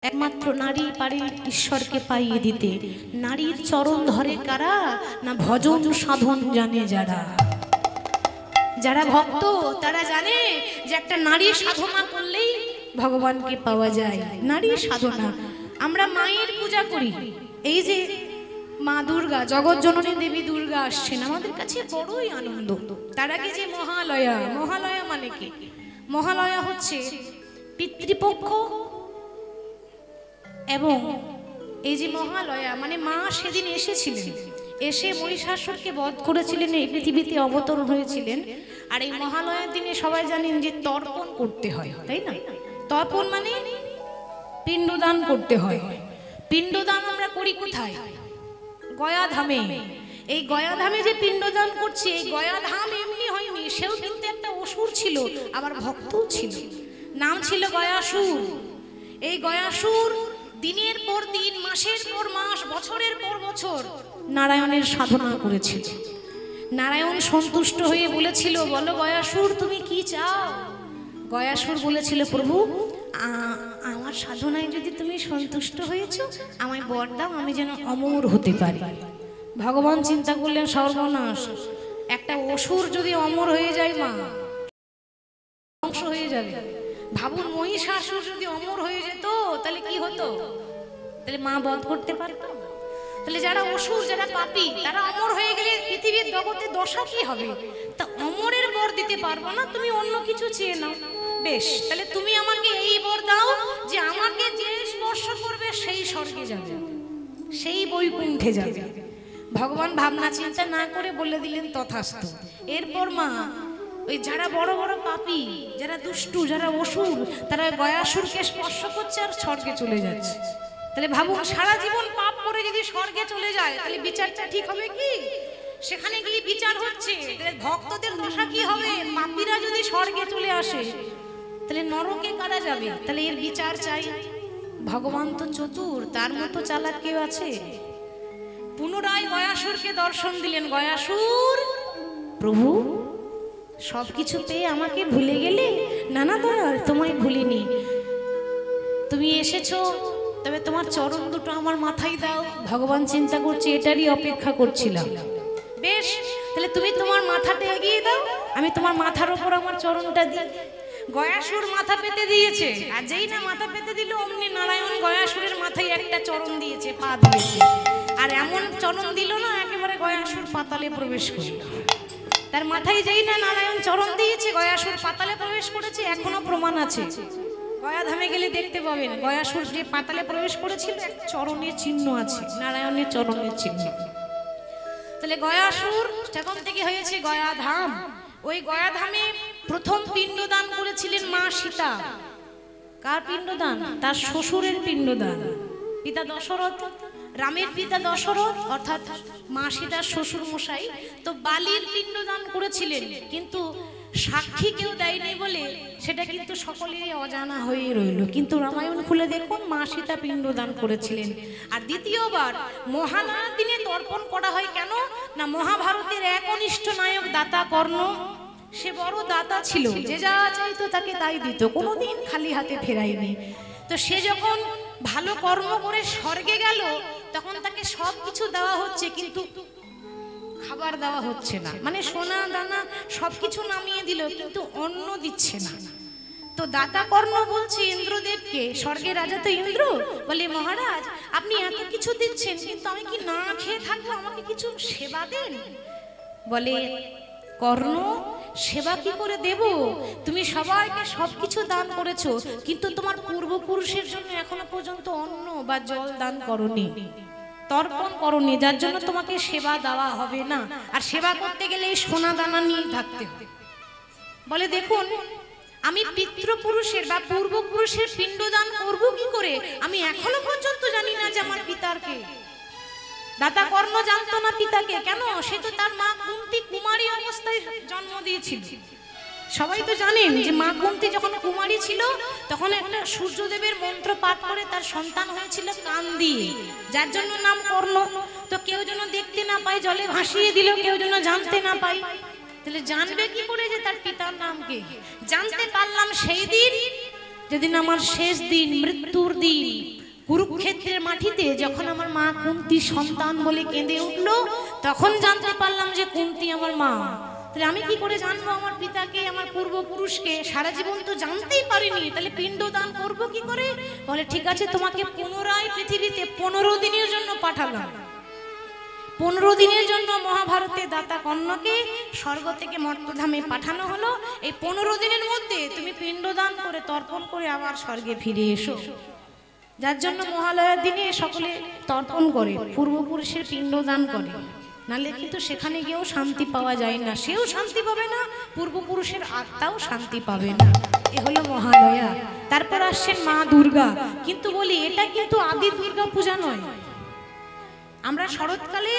একমাত্র নারী পারে ঈশ্বরকে পাইয়ে দিতে। নারীর চরণ ধরে কারা? না ভজন সাধন জানে যারা। যারা ভক্ত তারা জানে যে একটা নারী সাধনা করলেই ভগবানকে পাওয়া যায়। নারী সাধনা, আমরা মায়ের পূজা করি। এই যে মা দুর্গা, জগৎ জননী দেবী দুর্গা আসছেন, আমাদের কাছে বড়ই আনন্দ। তার আগে যে মহালয়া, মহালয়া মানে কি? মহালয়া হচ্ছে পিতৃপক্ষ, এবং এই যে মহালয়া মানে মা সেদিন এসেছিলেন, এসে মহিষাসুরকে বধ করেছিলেন, এই পৃথিবীতে অবতরণ হয়েছিলেন। আর এই মহালয়ার দিনে সবাই জানেন যে তর্পণ করতে হয়, তাই না? তর্পণ মানে পিণ্ডদান করতে হয়। পিণ্ডদান আমরা করি কোথায়? গয়াধামে। এই গয়াধামে যে পিণ্ডদান করছে, এই গয়াধাম এমনি হয়নি, সেও কিন্তু একটা অসুর ছিল, আবার ভক্তও ছিল। নাম ছিল গয়াসুর। এই গয়াসুর দিনের পর দিন, মাসের পর মাস, বছরের পর বছর নারায়ণের সাধনা করেছিল। নারায়ণ সন্তুষ্ট হয়ে বলেছিল, বলো গয়াসুর তুমি কি চাও? গয়াসুর বলেছিল, প্রভু আমার সাধনায় যদি তুমি সন্তুষ্ট হয়েছো, আমায় বর দাও, আমি যেন অমর হতে পারি। ভগবান চিন্তা করলেন, সর্বনাশ, একটা অসুর যদি অমর হয়ে যায়, মা ধ্বংস হয়ে যাবে। ভাবুন, মহিষাসুর যদি অমর হয়ে যেত তাহলে কি হতো? তাহলে মা বধ করতে পারত? তাহলে যারা অসুর, যারা পাপী, তারা অমর হয়ে গেলে পৃথিবীর জগতে দশা কি হবে? তা অমরের বর দিতে পারবো না, তুমি অন্য কিছু চেয়ে নাও। বেশ, তাহলে তুমি আমাকে এই বর দাও যে আমাকে যে স্পর্শ করবে সেই স্বর্গে যাবে, সেই বৈকুণ্ঠে যাবে। ভগবান ভাবনা চিন্তা না করে বলে দিলেন তথাস্তু। এরপর মা ওই যারা বড় বড় পাপী, যারা দুষ্টু, যারা অসুর, তারা গয়াসুরকে স্পর্শ করছে আর স্বর্গে চলে যাচ্ছে। তাহলে ভাবুন, সারা জীবন পাপ করে যদি স্বর্গে চলে যায়, তাহলে বিচারটা ঠিক হবে কি? সেখানে গিয়ে বিচার হচ্ছে, ভক্তদের দশা কি হবে? পাপীরা যদি স্বর্গে চলে আসে, তাহলে নরকে কারা যাবে? তাহলে এর বিচার চাই। ভগবান তো চতুর, তার মতো চালাক কেউ আছে? পুনরায় গয়াসুরকে দর্শন দিলেন। গয়াসুর, প্রভু সবকিছু পেয়ে আমাকে ভুলে গেলে? না না দয়াল, তোমায় ভুলিনি। তুমি এসেছো, তবে তোমার চরণ দুটো আমার মাথায় দাও। ভগবান চিন্তা করছে, এটারই অপেক্ষা করছিলাম। বেশ, তাহলে তুমি তোমার মাথাটা এগিয়ে দাও, আমি তোমার মাথার ওপর আমার চরণটা দিই। গয়াসুর মাথা পেতে দিয়েছে, আর যেই না মাথা পেতে দিল, অমনি নারায়ণ গয়াসুরের মাথায় একটা চরণ দিয়েছে, পা দিয়েছে। আর এমন চরণ দিল না, একেবারে গয়াসুর পাতালে প্রবেশ করল। তার মাথায় যেই না নারায়ণ চরণ দিয়েছে, গয়াসুর পাতালে প্রবেশ করেছে। এখনো প্রমাণ আছে, গয়াধামে গেলে দেখতে পাবেন গয়াসুর যে পাতালে প্রবেশ করেছিল, একটা চরণের চিহ্ন আছে, নারায়ণের চরণের চিহ্ন। তাহলে গয়াসুর সেখান থেকে হয়েছে গয়াধাম। ওই গয়াধামে প্রথম পিণ্ডদান করেছিলেন মা সীতা। কার পিণ্ডদান? তার শ্বশুরের পিণ্ডদান। পিতা দশরথ, রামের পিতা দশরথ, অর্থাৎ মা সীতার শ্বশুর মশাই তো বালির পিণ্ডদান করেছিলেন, কিন্তু সাক্ষী কেউ দেয়নি বলে সেটা কিন্তু সকলেরই অজানা হয়ে রইল। কিন্তু রামায়ণ খুলে দেখুন, মা সীতা পিণ্ডদান করেছিলেন। আর দ্বিতীয়বার মহালয়ার দিনে তর্পণ করা হয় কেন? না, মহাভারতের একনিষ্ঠ নায়ক দাতা কর্ণ, সে বড় দাতা ছিল, যে যা চাইতো তাকে তাই দিত, কোনোদিন খালি হাতে ফেরায়নি। তো সে যখন ভালো কর্ম করে স্বর্গে গেল, তখন তাকে সব কিছু দেওয়া হচ্ছে, কিন্তু খাবার দেওয়া হচ্ছে না। মানে সোনা দানা সবকিছু নামিয়ে দিল, কিন্তু অন্ন দিচ্ছে না। তো দাতা কর্ণ বলছে ইন্দ্রদেবকে, স্বর্গের রাজা তো ইন্দ্র, বলে মহারাজ আপনি এত কিছু দিচ্ছেন, কিন্তু আমি কি না খেয়ে থাকবো? আমাকে কিছু সেবা দেন। বলে কর্ণ, সেবা কি করে দেব? তুমি সবাইকে সবকিছু দান করেছো, কিন্তু তোমার পূর্বপুরুষের জন্য এখনো পর্যন্ত অন্ন বা জল দান করনি, তর্পণ করনি, যার জন্য তোমাকে সেবা দেওয়া হবে না। আর সেবা করতে গেলে এই সোনা দানা নিয়ে থাকতে হবে। বলে দেখুন, আমি পিতৃপুরুষের বা পূর্বপুরুষের পিণ্ডদান করব কি করে? আমি এখনো পর্যন্ত জানি না যে আমার পিতার কে। দাতা কর্ণ জানতো না পিতাকে, কেন? সে তো তার মা কুন্তী কুমারী অবস্থায় জন্ম দিয়েছিল। সবাই তো জানেন যে মা কুন্তী যখন কুমারী ছিল, তখন একটা সূর্যদেবের মন্ত্র পাঠ করে তার সন্তান হয়েছিল কান দিয়ে, যার জন্য নাম কর্ণ। তো কেউ যেন দেখতে না পায়, জলে ভাসিয়ে দিল, কেউ যেন জানতে না পায়। তাহলে জানবে কি করে যে তার পিতার নাম কি? জানতে পারলাম সেই দিন যেদিন আমার শেষ দিন, মৃত্যুর দিন, কুরুক্ষেত্রের মাটিতে যখন আমার মা কুন্তী সন্তান বলে কেঁদে উঠলো, তখন জানতে পারলাম যে কুন্তী আমার মা। তাহলে আমি কি করে জানবো আমার পিতাকে, আমার পূর্বপুরুষকে? সারা জীবন তো জানতেই পারিনি, তাহলে পিণ্ডদান করবো কি করে? বলে ঠিক আছে, তোমাকে পুনরায় পৃথিবীতে 15 দিনের জন্য পাঠালাম। 15 দিনের জন্য মহাভারতে দাতা কর্ণকে স্বর্গ থেকে মর্তধামে পাঠানো হলো। এই 15 দিনের মধ্যে তুমি পিণ্ডদান করে তর্পণ করে আবার স্বর্গে ফিরে এসো। যার জন্য মহালয়ার দিনে সকলে তর্পণ করে, পূর্বপুরুষের পিণ্ডদান করে, নাহলে কিন্তু সেখানে গিয়েও শান্তি পাওয়া যায় না, সেও শান্তি পাবে না, পূর্বপুরুষের আত্মাও শান্তি পাবে না। এ হলো মহালয়া। তারপর আসছেন মা দুর্গা। কিন্তু বলি, এটা কিন্তু আদি দুর্গা পূজা নয়। আমরা শরৎকালে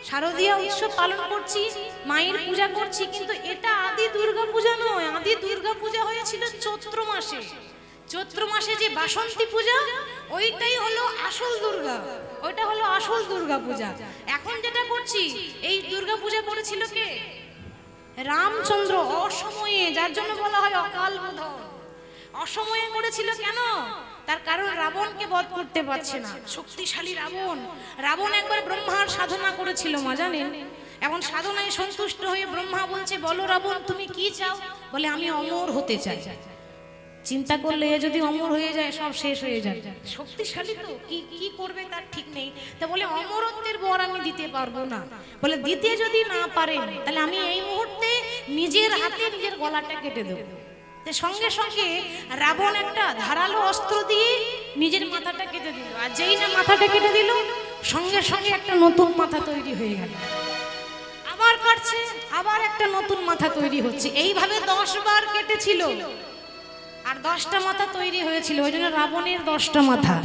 শারদীয়া উৎসব পালন করছি, মায়ের পূজা করছি, কিন্তু এটা আদি দুর্গা পূজা নয়। আদি দুর্গা পূজা হয়েছিল চৈত্র মাসে। চৈত্র মাসে যে বাসন্তী পূজা, ওইটাই হলো আসল দুর্গা, ওইটা হলো আসল দুর্গা পূজা। এখন যেটা করছি, এই দুর্গা পূজা করেছিল কে? রামচন্দ্র, অসময়ে, যার জন্য বলা হয় অকাল বোধন। অসময়ে করেছিল কেন? তার কারণ রাবণকে বধ করতে পারছে না, শক্তিশালী রাবণ। রাবণ একবার ব্রহ্মার সাধনা করেছিল মা, জানেন? এখন সাধনায় সন্তুষ্ট হয়ে ব্রহ্মা বলছে, বলো রাবণ তুমি কি চাও? বলে আমি অমর হতে চাই। চিন্তা করলে যদি অমর হয়ে যায় সব শেষ হয়ে যায়, শক্তিশালী তো, কি করবে তার ঠিক নেই। তা বলে অমরত্বের বর আমি দিতে পারবো না। বলে দিতে যদি না পারেন, তাহলে আমি এই মুহূর্তে নিজের হাতে নিজের গলাটা কেটে দেবো। সঙ্গে সঙ্গে রাবণ একটা ধারালো অস্ত্র দিয়ে নিজের মাথাটা কেটে দিল। আর যেই না মাথাটা কেটে দিল, সঙ্গে সঙ্গে একটা নতুন মাথা তৈরি হয়ে গেল। আবার কাটছে, আবার একটা নতুন মাথা তৈরি হচ্ছে। এইভাবে 10 বার কেটেছিল, আর 10টা মাথা তৈরি হয়েছিল। ওই জন্য রাবণের 10টা মাথা।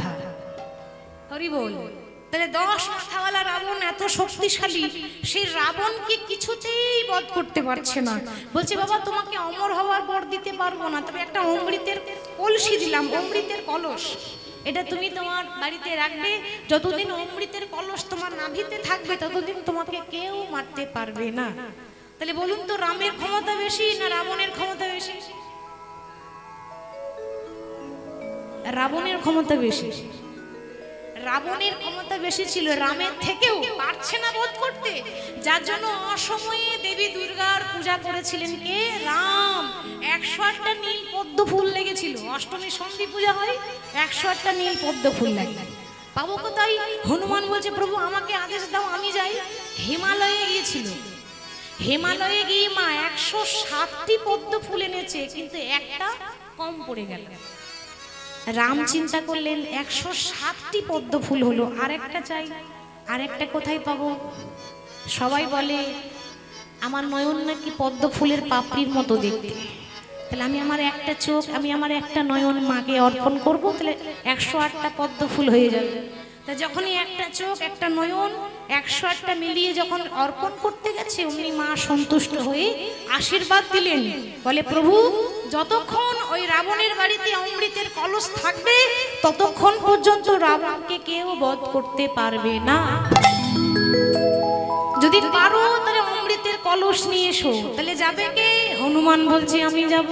হরি বল। তাহলে 10 মাথাওয়ালা রাবণ এত শক্তিশালী, সেই রাবণকে কিছুতেই বধ করতে পারছে না। বলছে, বাবা তোমাকে অমর হওয়ার বর দিতে পারবো না, তবে একটা অমৃতের কলসি দিলাম, অমৃতের কলস। এটা তুমি তোমার বাড়িতে রাখবে। যতদিন অমৃতের কলস তোমার নাভিতে থাকবে, ততদিন তোমাকে কেউ মারতে পারবে না। তাহলে বলুন তো, রামের ক্ষমতা বেশি না রাবণের ক্ষমতা বেশি? রাবণের ক্ষমতা বেশি। রাবণের ক্ষমতা বেশি ছিল, রামের থেকেও পারছে না বধ করতে। যার জন্য অসময়ে দেবী দুর্গার পূজা করেছিলেন কে? রাম। 108টা নীল পদ্ম ফুল লেগেছিল। অষ্টমী সন্ধি পূজা হয়, 108টা নীল পদ্ম ফুল লাগে। পাবো কোথায়? হনুমান বলছে, প্রভু আমাকে আদেশ দাও, আমি যাই। হিমালয়ে গিয়েছিল। হিমালয়ে গিয়ে মা 107টি পদ্ম ফুল এনেছে, কিন্তু একটা কম পড়ে গেল। রাম চিন্তা করলেন, 107টি পদ্ম ফুল হলো, আরেকটা চাই, আরেকটা কোথায় পাবো? সবাই বলে আমার নয়ন নাকি পদ্ম ফুলের পাপড়ির মতো দেখতে। তাহলে আমি আমার একটা চোখ, আমি আমার একটা নয়ন মাকে অর্পণ করব, তাহলে 108টা পদ্ম ফুল হয়ে যাবে। তা যখনই একটা চোখ, একটা নয়ন, 108টা মিলিয়ে যখন অর্পণ করতে গেছে, অমনি মা সন্তুষ্ট হয়ে আশীর্বাদ দিলেন। বলে, প্রভু যতক্ষণ ওই রাবণের বাড়িতে অমৃতের কলস থাকবে, ততক্ষণ পর্যন্ত রাবণকে কেউ বধ করতে পারবে না। যদি পারো তাহলে অমৃতের কলস নিয়ে এসো। তাহলে যাবে কে? হনুমান বলছে আমি যাব।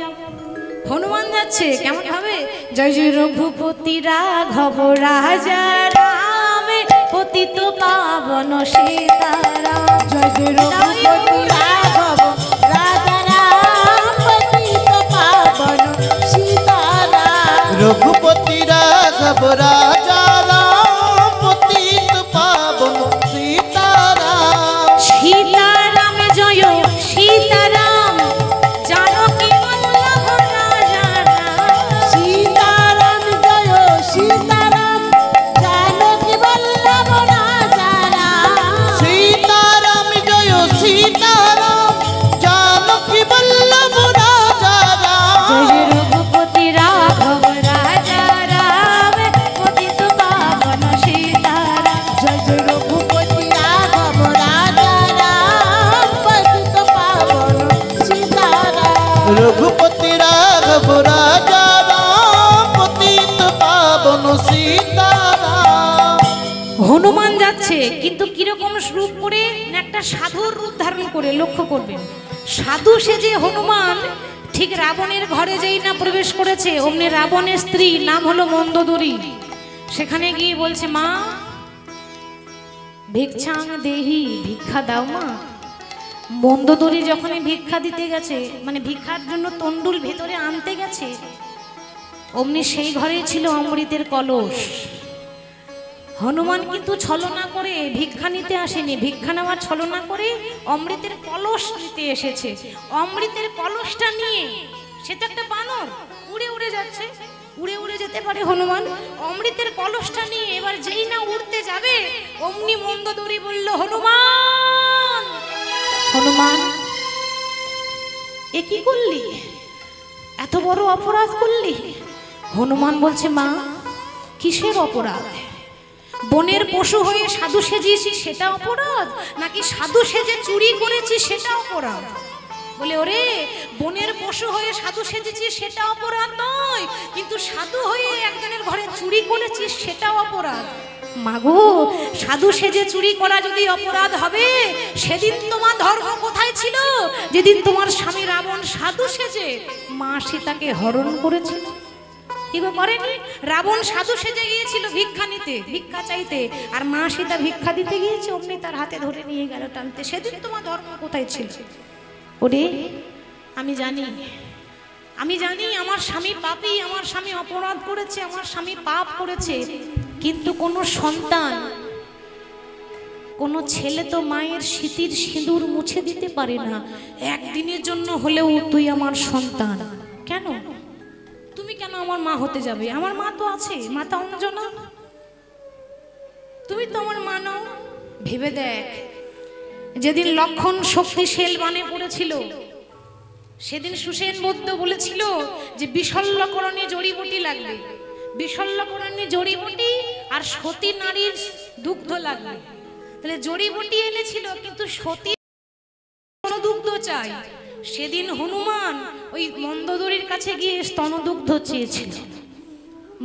হনুমান যাচ্ছে কেমন ভাবে? জয় জয় রঘুপতি রাঘব রাজা রাম, পতিত পাবন সীতারাম। জয় জয় রঘুপতি রাঘব রাজা রাম, পতিত পাবন সীতারাম। রঘুপতি রাঘব রাজা রাম, পতিত পাবন সীতারাম। সীতারাম জয় সীতারাম, জানকী বল্লভ রাজা রাম। সীতারাম জয় সীতারাম, জানকী বল্লভ রাজা রাম। সীতারাম জয় সীতারাম, জানকী বল্লভ রাজা রাম। জয় রঘুপতি রাঘব রাজা রাম, পতিত পাবন সীতারাম। জয় জয় রঘুপতি রাঘব রাজা রাম, পতিত পাবন সীতারাম। রঘুপতি রাঘব রাজা রাম, পতিত পাবন সীতারাম। হনুমান যাচ্ছে, কিন্তু কিরকম রূপ করে? না একটা সাধুর রূপ ধারণ করে। লক্ষ্য করবেন, সাধু সেজে হনুমান ঠিক রাবণের ঘরে যেই না প্রবেশ করেছে, অমনি রাবণের স্ত্রী নাম হলো মন্দোদরী, সেখানে গিয়ে বলছে, মা ভিক্ষাং দেহি, ভিক্ষা দাও মা। মন্দোদরী যখনই ভিক্ষা দিতে গেছে, মানে ভিক্ষার জন্য তন্ডুল ভেতরে আনতে গেছে, অমনি সেই ঘরেই ছিল অমৃতের কলস। হনুমান কিন্তু ছলনা করে ভিক্ষা নিতে আসেনি, ভিক্ষা নেওয়ার ছলনা করে অমৃতের কলস নিতে এসেছে। অমৃতের কলসটা নিয়ে, সে তো একটা বানর, উড়ে উড়ে যাচ্ছে, উড়ে উড়ে যেতে পারে হনুমান। অমৃতের কলসটা নিয়ে এবার যেই না উড়তে যাবে, অমনি মন্দোদরী বলল, হনুমান হনুমান এ কি করলি, এত বড় অপরাধ করলি? হনুমান বলছে, মা কিসের অপরাধ? বনের পশু হয়ে সাধু সেজেছি সেটা অপরাধ, নাকি সাধু সেজে চুরি করেছি সেটা অপরাধ? বলে, ওরে বনের পশু হয়ে সাধু সেজেছি সেটা অপরাধ নয়, কিন্তু সাধু হয়ে একজনের ঘরে চুরি করেছিস সেটা অপরাধ। মাগো, সাধু সেজে চুরি করা যদি অপরাধ হবে, সেদিন তোমার ধর্ম কোথায় ছিল, যেদিন তোমার স্বামী রাবণ সাধু সেজে মা সীতাকে হরণ করেছিল? কি গো করেনি? রাবণ সাধু সেজে গিয়েছিল ভিক্ষা নিতে, ভিক্ষা চাইতে, আর মা সীতা ভিক্ষা দিতে গিয়েছে, অমনি তার হাতে ধরে নিয়ে গেল টানতে। সেদিন তোমার ধর্ম কোথায় ছিল? ওরে আমি জানি, আমি জানি আমার স্বামী পাপী, আমার স্বামী অপরাধ করেছে, আমার স্বামী পাপ করেছে, কিন্তু কোনো সন্তান, কোনো ছেলে তো মায়ের স্মৃতির সিঁদুর মুছে দিতে পারে না। একদিনের জন্য হলেও তুই আমার সন্তান, কেন তুমি কেন আমার মা হতে যাবে? আমার মা তো আছে, মাতা অঞ্জনা, তুমি তো আমার মা নও। ভেবে দেখ, যেদিন লক্ষণ শক্তিশীল বানে পড়েছিল, সেদিন সুসেন বৌদ্ধ বলেছিল যে বিশল্যকরণে জড়িবুটি লাগবে, বিশল্যকরণে জড়িবুটি আর সতী নারীর দুগ্ধ লাগবে। তাহলে জড়িবুটি এনেছিল, কিন্তু সতী দুগ্ধ চাই। সেদিন হনুমান ওই মন্দোদরীর কাছে গিয়ে স্তনদুগ্ধ চেয়েছিল।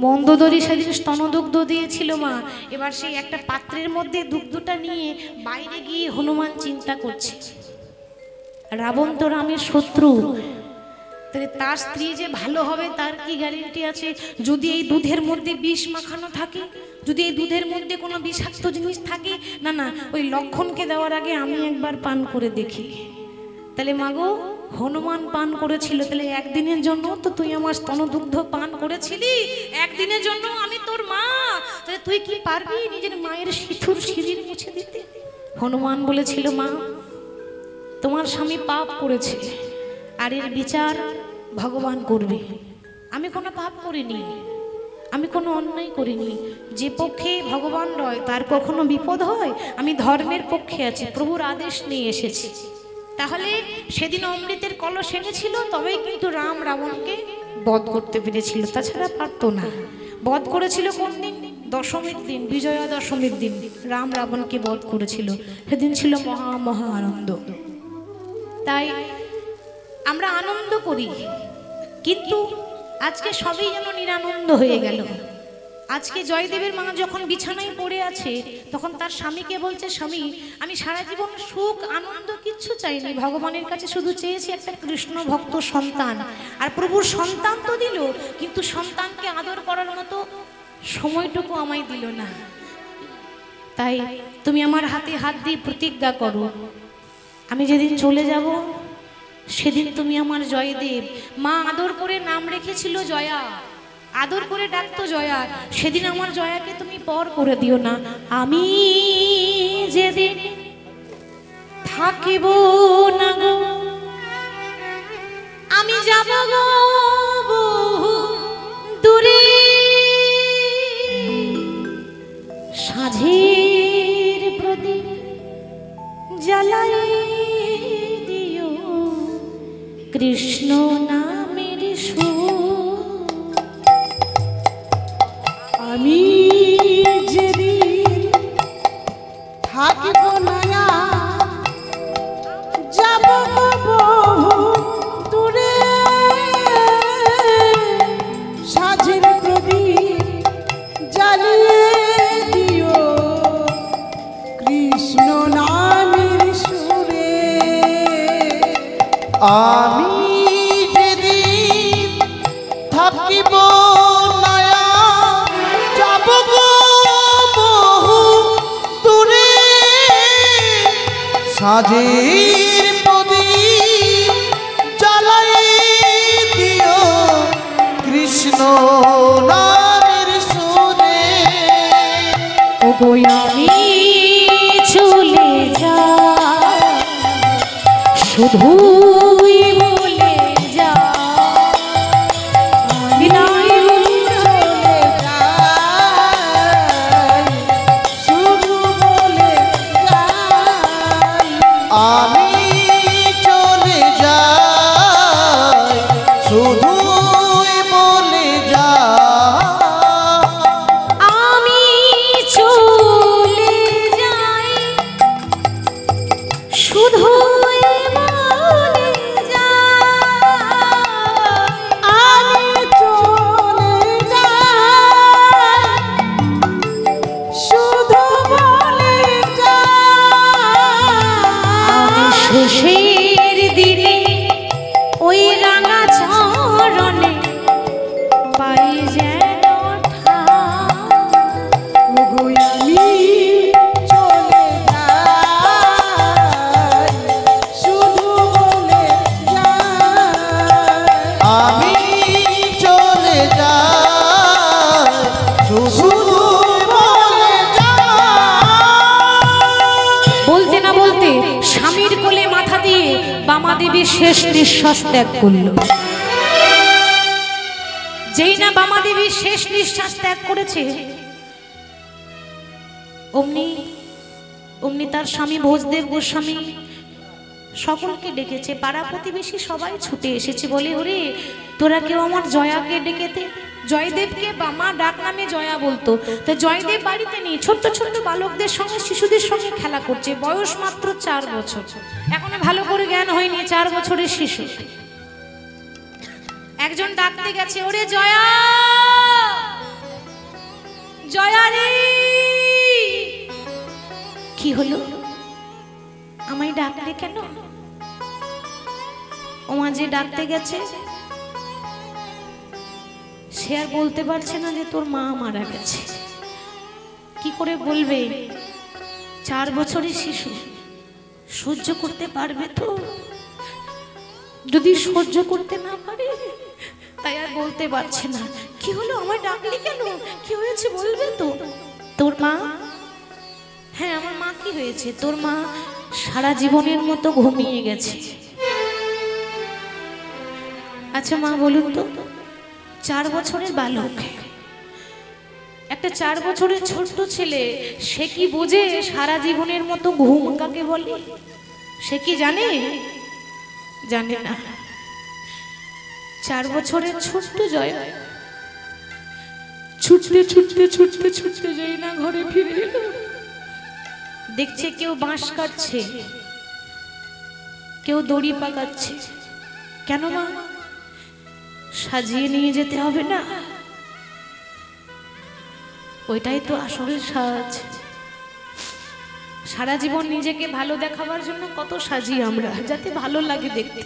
মন্দোদরী সেদিন স্তনদুগ্ধ দিয়েছিল মা। এবার সেই একটা পাত্রের মধ্যে দুগ্ধটা নিয়ে বাইরে গিয়ে হনুমান চিন্তা করছে, রাবণ তো রামের শত্রু, তাহলে তার স্ত্রী যে ভালো হবে তার কি গ্যারেন্টি আছে? যদি এই দুধের মধ্যে বিষ মাখানো থাকে, যদি এই দুধের মধ্যে কোনো বিষাক্ত জিনিস থাকে, না না, ওই লক্ষণকে দেওয়ার আগে আমি একবার পান করে দেখি। তাহলে মাগো, হনুমান পান করেছিল, তাহলে একদিনের জন্য তো তুই আমার স্তনদুগ্ধ পান করেছিলি, একদিনের জন্য আমি তোর মা, তাহলে তুই কি পারবি নিজের মায়ের সিঁথুর সিঁড়ির মুছে দিতে? হনুমান বলেছিল, মা তোমার স্বামী পাপ করেছে, আর এর বিচার ভগবান করবে। আমি কোনো পাপ করিনি, আমি কোনো অন্যায় করিনি। যে পক্ষে ভগবান রয় তার কখনো বিপদ হয়? আমি ধর্মের পক্ষে আছি, প্রভুর আদেশ নিয়ে এসেছি। তাহলে সেদিন অমৃতের কলস এনেছিল, তবেই কিন্তু রাম রাবণকে বধ করতে পেরেছিল, তাছাড়া পারতো না। বধ করেছিল কোন দিন? দশমীর দিন, বিজয়া দশমীর দিন রাম রাবণকে বধ করেছিল। সেদিন ছিল মহা মহা আনন্দ। তাই আমরা আনন্দ করি, কিন্তু আজকে সবই যেন নিরানন্দ হয়ে গেল। আজকে জয়দেবের মা যখন বিছানায় পড়ে আছে, তখন তার স্বামীকে বলছে, স্বামী আমি সারা জীবন সুখ আনন্দ কিচ্ছু চাইনি, ভগবানের কাছে শুধু চেয়েছি একটা কৃষ্ণ ভক্ত সন্তান। আর প্রভুর সন্তান তো দিল, কিন্তু সন্তানকে আদর করার মতো সময়টুকু আমায় দিল না। তাই তুমি আমার হাতে হাত দিয়ে প্রতিজ্ঞা করো, আমি যেদিন চলে যাব সেদিন তুমি আমার জয়দেব, মা আদর করে নাম রেখেছিল জয়া, আদর করে ডাকতো জয়া, সেদিন আমার জয়াকে তুমি পর করে দিও না। আমি যেদিন থাকিব না গো, আমি যাব গো বহু দূরে, সাঁঝের প্রদীপ জ্বালাই দিও কৃষ্ণ নামের সুর। আমি যেদিন থাকিব না, যাব বহু দূরে, সাঁঝের প্রদীপ জ্বালিয়ে দিও কৃষ্ণ নামের সুরে। আমি যেদিন সাজের প্রদীপ জ্বালাই দিও কৃষ্ণ নামের সুরে। ওগো আমি চলে যা শুধুই বলে যা বিদায় চলে যাই, শুধু বলে যাই। আমি চলে যাই শুধুই বলে যাই। আমি চলে যাই শুধুই বলে যাই। আমি চলে যাই, শুধু বলে আমি যাই। শেষের দিনে ওই রাঙা চরণে পাই যেন ঠাঁই। ওগো আমি চলে যাই, শুধু বলে যাই। আমি চলে যাই শুধু বলে যাই। বলতে না বলতে স্বামীর কোলে মাথা দিয়ে বামাদেবী শেষ নিঃশ্বাস ত্যাগ করল। যেই না বামাদেবী শেষ নিঃশ্বাস ত্যাগ করেছে অমনি অমনি তার স্বামী ভোজদেব গোস্বামী সকলকে ডেকেছে। পাড়া প্রতিবেশী সবাই ছুটে এসেছে, বলে ওরে তোরা কেউ আমার জয়াকে ডেকেতে। জয়দেবকে বামা ডাক নামে জয়া বলতো। তো জয়দেব বাড়িতে নেই, ছোট্ট ছোট্ট বালকদের সঙ্গে শিশুদের সঙ্গে খেলা করছে। বয়স মাত্র 4 বছর, এখনো ভালো করে জ্ঞান হয়নি, 4 বছরের শিশু। একজন ডাকতে গেছে, ওরে জয়া, জয়া রে। কি হলো, আমায় ডাকলে কেন? ওমা যে ডাকতে গেছে সে আর বলতে পারছে না যে তোর মা মারা গেছে। কি করে বলবে? 4 বছরের শিশু সহ্য করতে পারবে তো? যদি সহ্য করতে না পারে তাই আর বলতে পারছে না। কি হলো, আমায় ডাকলি কেন? কি হয়েছে বলবে তো? তোর মা, হ্যাঁ আমার মা কি হয়েছে? তোর মা সারা জীবনের মতো ঘুমিয়ে গেছে। আচ্ছা মা বলুন তো, 4 বছরের বালক, একটা 4 বছরের ছোট্ট ছেলে, সে কি বোঝে সারা জীবনের মতো ঘুম কাকে বলে? সে কি জানে? জানে না। 4 বছরের ছোট্ট জয় ছুটতে ছুটতে ছুটতে ছুটতে যাই না ঘরে ফিরে এলো। দেখছে কেউ বাঁশ কাটছে, কেউ দড়ি পাকাচ্ছে। কেন মা? সাজিয়ে নিয়ে যেতে হবে না? ওইটাই তো আসল সাজ। সারা জীবন নিজেকে ভালো দেখাবার জন্য কত সাজি আমরা, যাতে ভালো লাগে দেখতে।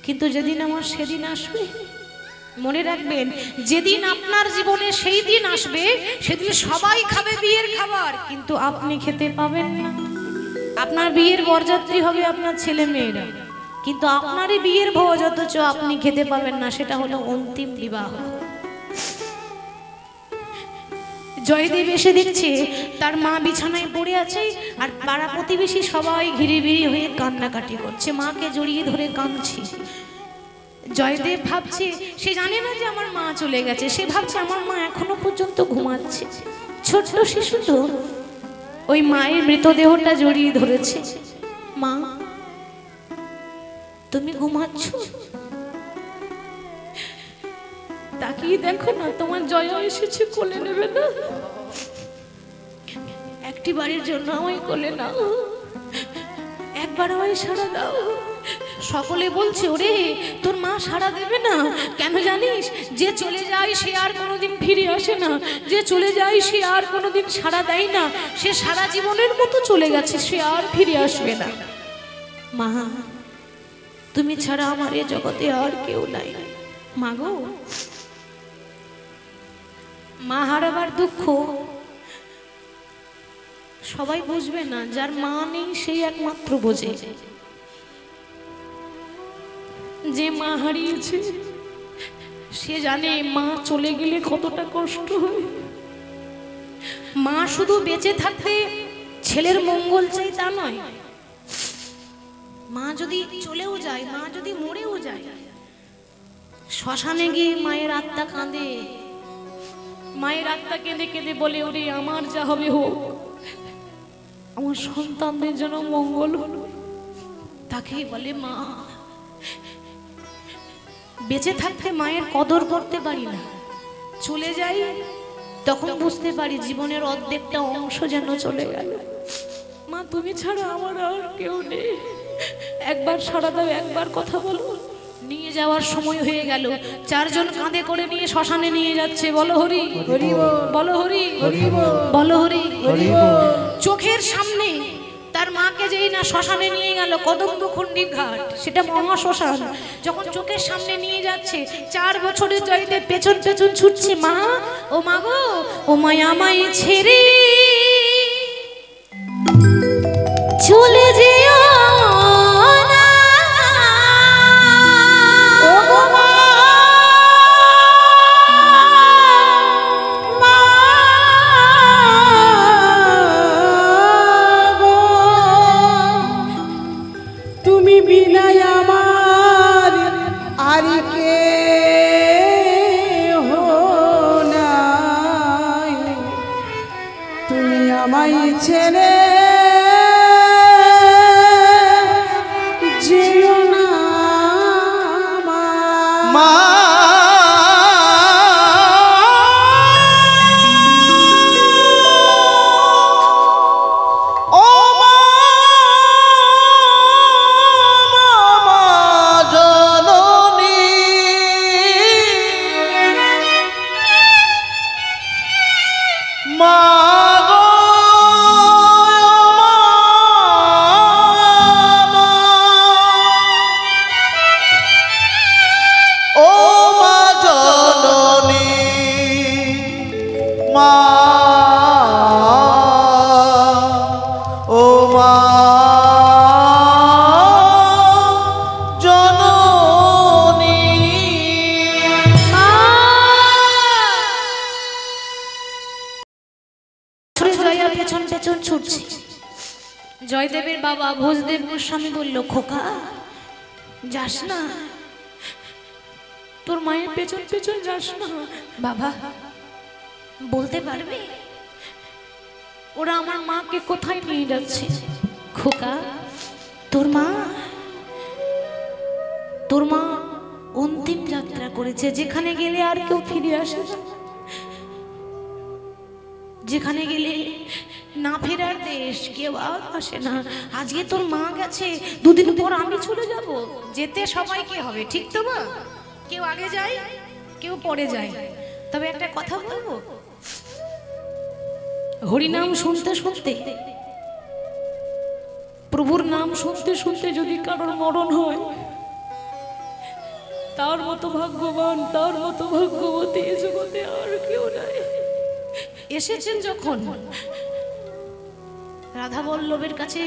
কিন্তু যেদিন আমার সেদিন আসবে, মনে রাখবেন, যেদিন আপনার জীবনে সেই দিন আসবে, সেদিন সবাই খাবে বিয়ের খাবার, কিন্তু আপনি খেতে পাবেন না। আপনার বিয়ের বরযাত্রী হবে আপনার ছেলে মেয়েরা, কিন্তু আপনারই বিয়ের ভোজ অথচ আপনি খেতে পাবেন না। সেটা হলো অন্তিম বিবাহ। জয়দেব এসে দেখছে তার মা বিছানায় পড়ে আছে, আর পাড়া প্রতিবেশী সবাই ঘিরিবিরি হয়ে কান্নাকাটি করছে, মাকে জড়িয়ে ধরে কাঁদছে। জয়দেব ভাবছে, সে জানে না যে আমার মা চলে গেছে, সে ভাবছে আমার মা এখনো পর্যন্ত ঘুমাচ্ছে। ছোট্ট শিশু তো, ওই মায়ের মৃতদেহটা জড়িয়ে ধরেছে। মা তুমি ঘুমাচ্ছ? তাকিয়ে দেখো না, তোমার জয়া এসেছে, কোলে নেবে না? একটি বাড়ির জন্য আমায় কোলে নাও, একবার আমায় সাড়া দাও। সকলে বলছে, ওরে তোর মা সাড়া দেবে না কেন জানিস? যে চলে যায় সে আর কোনোদিন ফিরে আসে না, যে চলে যায় সে আর কোনোদিন সাড়া দেয় না, সে সারা জীবনের মতো চলে গেছে, সে আর ফিরে আসবে না। মা তুমি ছাড়া আমার এ জগতে আর কেউ নাই। মা গো, মা হারাবার দুঃখ সবাই বুঝবে না, যার মা নেই সেই একমাত্র বোঝে। যে মা হারিয়েছে সে জানে মা চলে গেলে কতটা কষ্ট হয়। মা শুধু বেঁচে থাকতে ছেলের মঙ্গল চাই তা নয়, মা যদি চলেও যায়, মা যদি মরেও যায়, শ্মশানে গিয়ে মায়ের আত্মা কাঁদে। মায়ের আত্মা কেঁদে কেঁদে বলে, ওরে আমার যা হবে হোক, আমার সন্তানদের যেন মঙ্গল হলো। তাকেই বলে মা। বেঁচে থাকতে মায়ের কদর করতে পারি না, চলে যাই তখন বুঝতে পারি জীবনের অর্ধেকটা অংশ যেন চলে গেল। মা তুমি ছাড়া আমার আর কেউ নেই, একবার সাড়া দাও, একবার কথা বলো। নিয়ে যাওয়ার সময় হয়ে গেল, চারজন কাঁধে করে নিয়ে শ্মশানে নিয়ে যাচ্ছে। বলো হরি হরি বলো, হরি বলো, হরি। চোখের সামনে তার মাকে যেই না শ্মশানে নিয়ে গেল, কদম্বখণ্ডীর ঘাট, সেটা মহা শ্মশান। যখন চোখের সামনে নিয়ে যাচ্ছে, 4 বছরের জয়দেব পেছন পেছন ছুটছে, মা ও মা গো, ও মায়া আমায় ছেড়ে চলে যেও না। ও গো মা, তুমি বিনা আমার আর কে নাই, তুমি আমায় ছেড়ে যেও না মা। ও মা, মা জননী, মা গো, ও মা জননী, মা, ও মা জননী। জয়া পেছন পেছন ছুটছে। জয়দেবের বাবা ভোজদেব গোস্বামী বলল, খোকা যাস না, তোর মায়ের পেছন পেছন যাস না। বাবা বলতে পারবে ওরা আমার মাকে কোথায় নিয়ে যাচ্ছে? খোকা, তোর মা অন্তিম যাত্রা করেছে, যেখানে গেলে আর কেউ ফিরে আসে না, যেখানে গেলে না ফেরার দেশ, কেউ আর আসে না। আজকে তোর মা গেছে, 2 দিন পর আমি চলে যাব। যেতে সবাইকে হবে, ঠিক তো মা? কেউ আগে যায়, কেউ পরে যায়। তবে একটা কথা বলবো, হরিনাম শুনতে শুনতে, প্রভুর নাম শুনতে শুনতে যদি কারোর মরণ হয়, তার মতো ভাগ্যবান, তার মতো ভাগ্যবতী এ জগতে আর কেউ নাই। এসেছেন যখন রাধা বল্লভের কাছে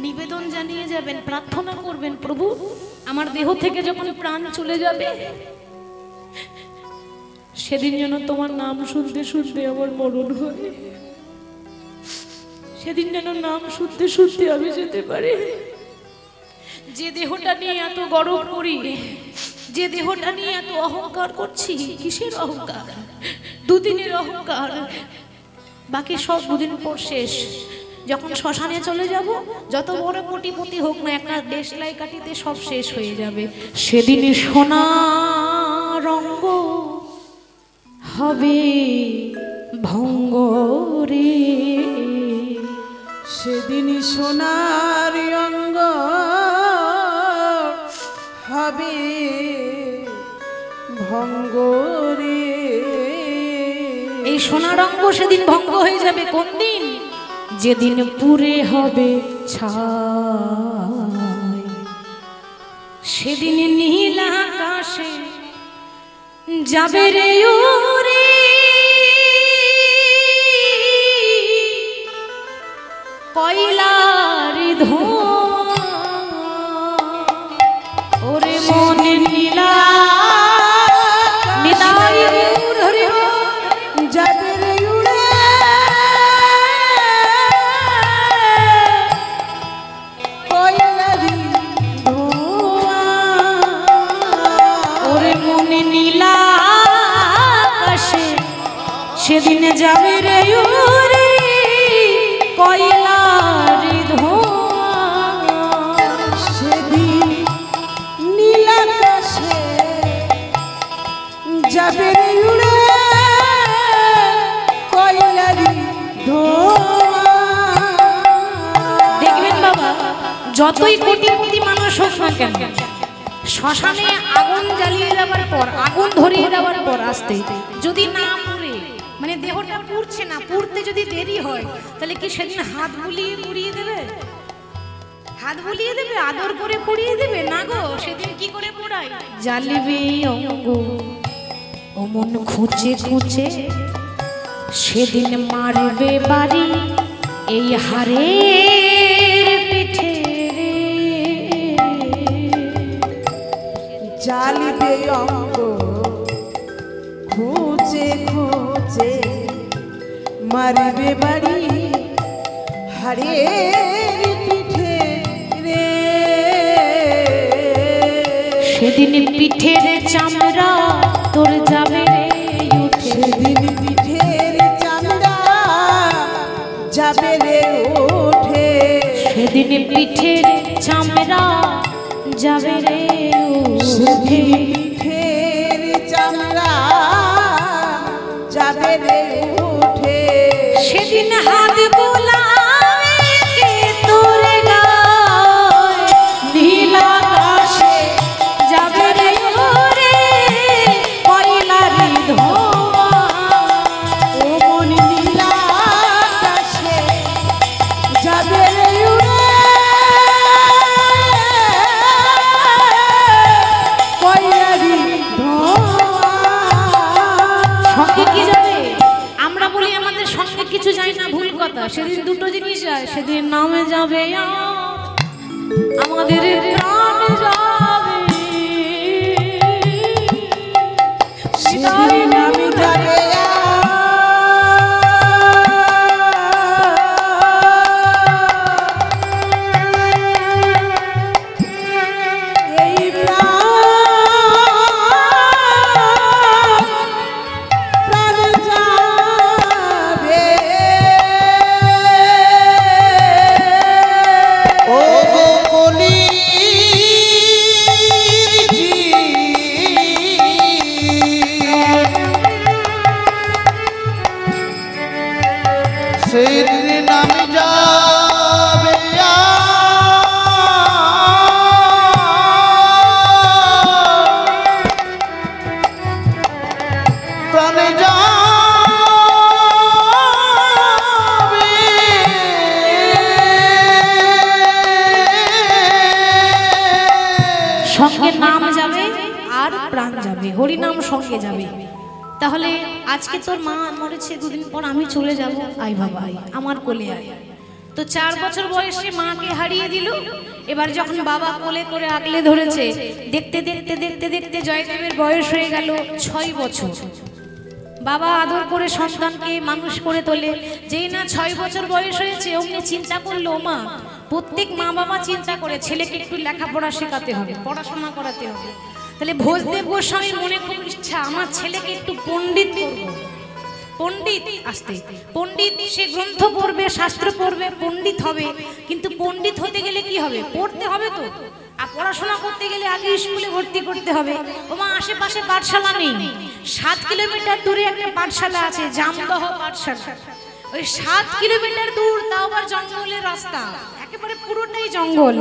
নিবেদন জানিয়ে যাবেন, প্রার্থনা করবেন, প্রভু আমার দেহ থেকে যখন প্রাণ চলে যাবে, সেদিন যেন তোমার নাম শুনতে শুনতে আমার মরণ হয়, সেদিন যেন নাম শুনতে শুনতে আমি যেতে পারি। যে দেহটা নিয়ে এত গর্ব করি, যে দেহটা নিয়ে এত অহংকার করছি, কিসের অহংকার? 2 দিনের অহংকার, বাকি সব 2 দিন পর শেষ। যখন শ্মশানে চলে যাব, যত বড় কোটিপতি হোক না, একটা দেশলাই কাটিতে সব শেষ হয়ে যাবে। সেদিনে সোনা রঙ্গ হবে ভঙ্গ রে, সেদিন সোনার অঙ্গ হবে ভঙ্গ রে। এই সোনার অঙ্গ সেদিন ভঙ্গ হয়ে যাবে। কোন দিন? যেদিন পুরে হবে ছাই, সেদিন নীল আকাশে যাবে রে উড়ে। ধোঁয়া ওরে মনে নীলা নিতাই ধরে যাবে রে উড়ে কয়লারি ধোঁয়া ওরে মনে নীলা আকাশে সেদিনে যাবে রে উড়ে কয়লারি ধোঁয়া সেদিন নীল আকাশে যাবে রে উড়ে কয়লারি ধোঁয়া দেখবেন বাবা, যতই কোটিপতি মানুষ হোক না কেন, শ্মশানে আগুন জ্বালিয়ে দেওয়ার পর, আগুন ধরিয়ে দেওয়ার পর আসতে যদি না পুড়ে, মানে দেহটা পুড়ছে না, পুড়তে যদি দেরি হয়, তাহলে কি সেদিন হাত বুলিয়ে পুড়িয়ে দেবে? হাত বুলিয়ে দেবে, আদর করে পুড়িয়ে দেবে? না গো, সেদিন কি করে পোড়ায়? জ্বালিবে অঙ্গ ও মন খুঁচে খুঁচে, সেদিন মারবে বাড়ি এই হারের পিঠে রে। জ্বালিবে অঙ্গ খুঁজে খুঁজে, মারিবে বাড়ি হাড়ের পিঠে রে। সেদিন পিঠের চামড়া তোর যাবে রে উঠে, সেদিন পিঠের চামড়া যাবে রে ওঠে, সেদিন পিঠের চামড়া যাবে রে উঠে। সেদিন পিঠের চামড়া যাবে রে ওঠে। সেদিন হাত বোলাবে কে তোর গায়, নীল আকাশে যাবে রে ওরে কয়লারি ধোঁয়া। ও মন নীল আকাশে যাবে রে উড়ে কয়লারি ধোঁয়া। সঙ্গে কি যাবে? আমরা বলি আমাদের সঙ্গে কিছু যায় না, ভুল কথা। সেদিন দুটো জিনিস যায়, সেদিন নামে যাবে আমাদের প্রাণ যাবে, সেদিন আমি যাবে এই প্রাণ যাবে। ও গো কলি সেদিন আমি যাবে প্রাণে যাবে সঙ্গে নাম যাবে আর প্রাণ যাবে, হরি নাম সঙ্গে যাবে। তাহলে আজকে তোর মা মরেছে, দুদিন পর আমি চলে যাব, আই বাবা আই, আমার কোলে আয়। তো 4 বছর বয়সে মাকে হারিয়ে দিল। এবার যখন বাবা কোলে করে আগলে ধরেছে, দেখতে দেখতে দেখতে দেখতে জয়দেবের বয়স হয়ে গেল 6 বছর। বাবা আদর করে সন্তানকে মানুষ করে তোলে। যেই না 6 বছর বয়স হয়েছে, অমনি চিন্তা করলো, মা, প্রত্যেক মা বাবা চিন্তা করে ছেলেকে একটু লেখাপড়া শেখাতে হবে, পড়াশোনা করাতে হবে। তাহলে ভোজদেব গোস্বামীর মনে খুব ইচ্ছা, আমার ছেলেকে একটু পণ্ডিত করব। পণ্ডিত আসতে, পণ্ডিত সে গ্রন্থ পড়বে, শাস্ত্র পড়বে, পণ্ডিত হবে। কিন্তু পণ্ডিত হতে গেলে কি হবে? পড়তে হবে তো। আর পড়াশোনা করতে গেলে আগে স্কুলে ভর্তি করতে হবে। ওমা আশেপাশে পাঠশালা নেই, 7 কিলোমিটার দূরে একটা পাঠশালা আছে, জামদহ পাঠশালা। ওই 7 কিলোমিটার দূর, তাও আবার জঙ্গলের রাস্তা, একেবারে পুরোটাই জঙ্গল।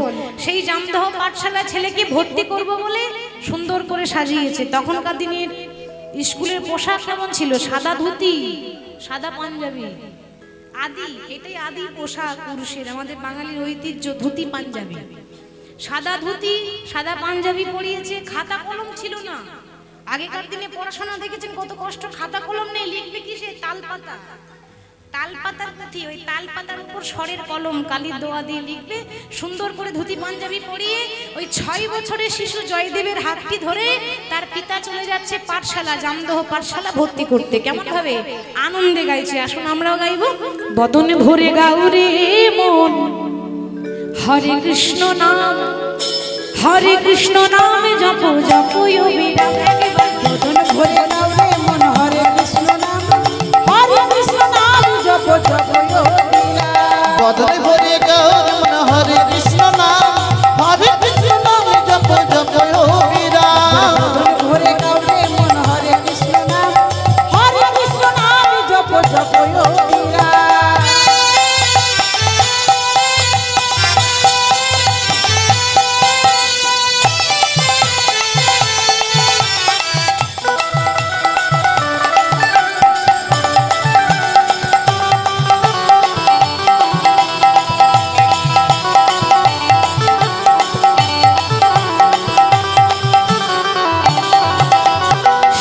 সেই জামদহ পাঠশালা ছেলেকে ভর্তি করব বলে সুন্দর করে সাজিয়েছে। তখনকার দিনের স্কুলের পোশাক কেমন ছিল? সাদা ধুতি, সাদা পাঞ্জাবি, আদি, এটাই আদি পোশাক পুরুষের, আমাদের বাঙালির ঐতিহ্য, ধুতি পাঞ্জাবি। সাদা ধুতি, সাদা পাঞ্জাবি পরিয়েছে। খাতা কলম ছিল না। আগেকার দিনে পড়াশোনা দেখেছেন কত কষ্ট, খাতা কলম নেই, লিখবে কি সে তাল পাতা। তালপাতার পুঁথি, ওই তালপাতার উপর স্বরের কলম কালির দোয়া দিয়ে লিখবে, সুন্দর করে ধুতি পাঞ্জাবি পরিয়ে ওই 6 বছরের শিশু জয়দেবের হাতটি ধরে তার পিতা চলে যাচ্ছে পাঠশালা, জামদহ পাঠশালা ভর্তি করতে। কেমন ভাবে আনন্দে গাইছে, আসুন আমরাও গাইব। বদন ভরে গাউরে মন হরে কৃষ্ণ নাম, হরে কৃষ্ণ নামে জপ জপ বিরাম। বদন ভরে নাও রে মন হরে কৃষ্ণ নাম, হরে কৃষ্ণ নাম জপ জপ যোগীরা। বদন ভরে গৌর মন হরে কৃষ্ণ নাম, হরে কৃষ্ণ নাম জপ জপ যোগীরা। বদন ভরে নাও রে মন হরে কৃষ্ণ নাম, হরে কৃষ্ণ নাম জপ জপ যোগীরা।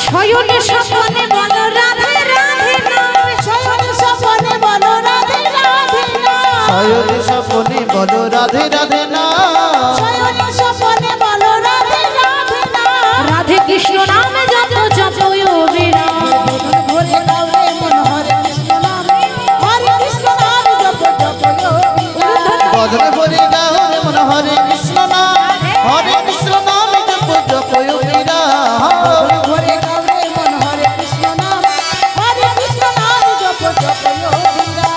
শয়নে স্বপনে বলো রাধে রাধে নাম, শয়নে স্বপনে বলো রাধে রাধে নাম, শয়নে স্বপনে বলো রাধে রাধে নাম, শয়নে স্বপনে বলো রাধে রাধে নাম। রাধে কৃষ্ণ নামে জপ জপ বিরাম। বদন ভরে নাও রে মন হরে কৃষ্ণ নাম, হরে কৃষ্ণ নাম জপ জপ যোগীরা। বদন ভরে গৌর মন হরে কৃষ্ণ নাম, হরে কৃষ্ণ নাম জপ জপ যোগীরা। বদন ভরে নাও রে মন হরে কৃষ্ণ নাম, হরে কৃষ্ণ নাম জপ জপ যোগীরা।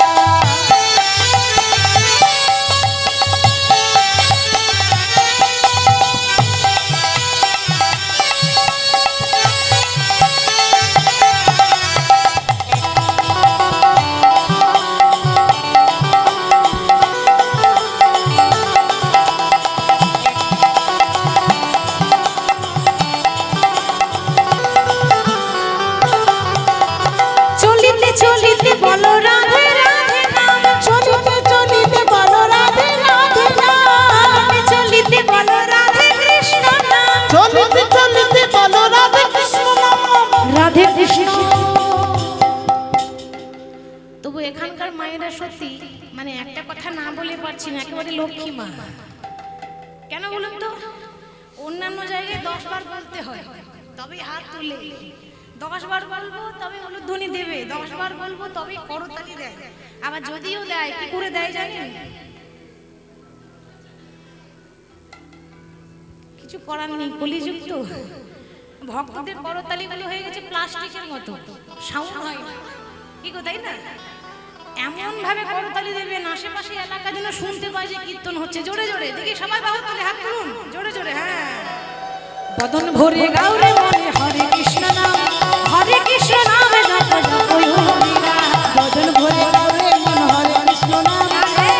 চলিতে চলিতে বলো রাধে রাধে নাম, চলিতে চলিতে বলো রাধে রাধে নাম, চলিতে বলো রাধে কৃষ্ণ নাম, চলিতে চলিতে বলো রাধে কৃষ্ণ নাম। রাধে কৃষ্ণ। তবু এখানকার মায়েরা সত্যি মানে একটা কথা না বলে পারছি না, একেবারে লক্ষ্মী মা। কেন বলুন তো, অন্যান্য জায়গায় 10 বার বলতে হয় তবে হাত তুলে, 10 বার বলবো তবে উলুধ্বনি দেবে, 10 বার বলবো তবে করতালি দেয়। আবার যদিও দেয় কি করে দেয় জানেন? কিছু করার নেই, কলিযুক্ত ভক্তদের করতালিগুলো হয়ে গেছে প্লাস্টিকের মতো, সাউন্ড হয় না, কি গো তাই না? এমন ভাবে করতালি দেবেন আশেপাশে এলাকা যেন শুনতে পায় যে কীর্তন হচ্ছে। জোরে জোরে দেখি সবাই বাহু তুলে হাত তুলুন, জোরে জোরে। হ্যাঁ, বদন ভরে গাউরে মনে হরে কৃষ্ণ নাম, হরে কৃষ্ণ নামে জপ জপ যোগীরা। বদন ভরে নাও রে মন হরে কৃষ্ণ নাম,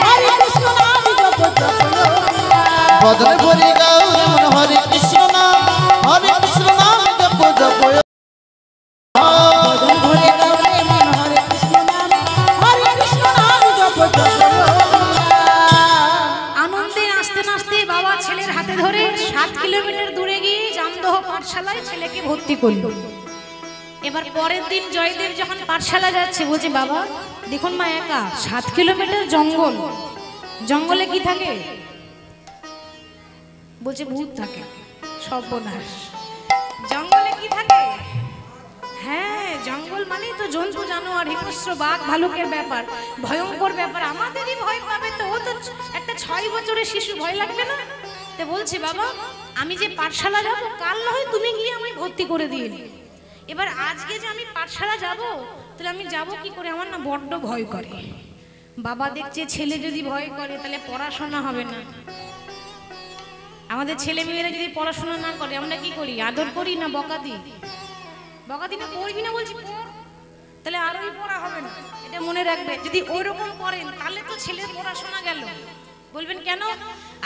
হরে কৃষ্ণ নাম জপ জপ যোগীরা। বদন ভরে গৌর মন হরে কৃষ্ণ নাম, হরে কৃষ্ণ নাম জপ জপ যোগীরা। বদন ভরে নাও রে মন হরে কৃষ্ণ নাম, হরে কৃষ্ণ নাম জপ জপ যোগীরা। আনন্দে নাচতে নাচতে বাবা ছেলের হাতে ধরে 7 কিলোমিটার দূরে গিয়ে জামদহ পাঠশালায় ছেলেকে ভর্তি করলো। এবার পরের দিন জয়দেব যখন পাঠশালা যাচ্ছে বলছে, বাবা দেখুন মা একা, 7 কিলোমিটার জঙ্গল, জঙ্গলে কি থাকে? বলছে ভূত থাকে। সর্বনাশ, জঙ্গলে কি থাকে? হ্যাঁ, জঙ্গল মানেই তো জন্তু জানোয়ার, হিংস্র বাঘ ভালুকের ব্যাপার, ভয়ঙ্কর ব্যাপার। আমাদেরই ভয় পাবে তো, ও তো একটা 6 বছরের শিশু, ভয় লাগবে না? তো বলছে, বাবা আমি যে পাঠশালা যাব, কাল না হয় তুমি গিয়ে আমি ভর্তি করে দিয়ে। এবার আজকে যে আমি পাঠশালা যাব, তাহলে আমি যাব কি করে? আমার না বড্ড ভয় করে। বাবা দেখছে ছেলে যদি ভয় করে তাহলে পড়াশোনা হবে না। আমাদের ছেলে মেয়েরা যদি পড়াশোনা না করে আমরা কি করি? আদর করি না বকা দিই? বকা দিই না, পড়বি না বলছি পড়, তাহলে আরোই পড়া হবে না। এটা মনে রাখবে, যদি ওইরকম করেন তাহলে তো ছেলের পড়াশোনা গেল। বলবেন কেন?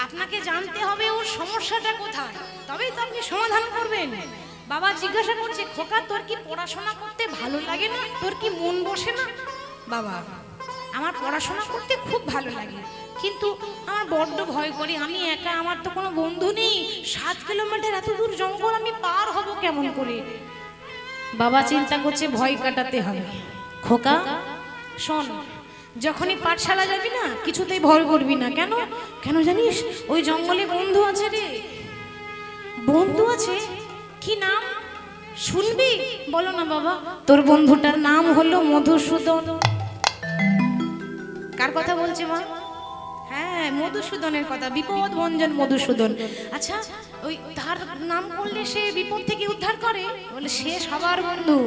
আপনাকে জানতে হবে ওর সমস্যাটা কোথায়, তবেই তো আপনি সমাধান করবেন। বাবা জিজ্ঞাসা করছে, খোকা তোর কি পড়াশোনা করতে ভালো লাগে না? তোর কি মন বসে না? বাবা আমার পড়াশোনা করতে খুব ভালো লাগে, কিন্তু আমার বড্ড ভয় করি, আমি একা, আমার তো কোনো বন্ধু নেই, 7 কিলোমিটার এত দূর জঙ্গল আমি পার হব কেমন করে? বাবা চিন্তা করছে ভয় কাটাতে হবে। খোকা শোন, যখনই পাঠশালা যাবি না কিছুতেই ভয় করবি না। কেন কেন জানিস? ওই জঙ্গলে বন্ধু আছে রে, বন্ধু আছে। কি নাম শুনবি? বলো না বাবা। তোর বন্ধুটার নাম হলো মধুসূদন। কার কথা বলছে মা? হ্যাঁ, মধুসূদনের কথা, বিপদ ভঞ্জন মধুসূদন। আচ্ছা, ওই তার নাম করলে সে বিপদ থেকে উদ্ধার করে? বলে সে সবার বন্ধু।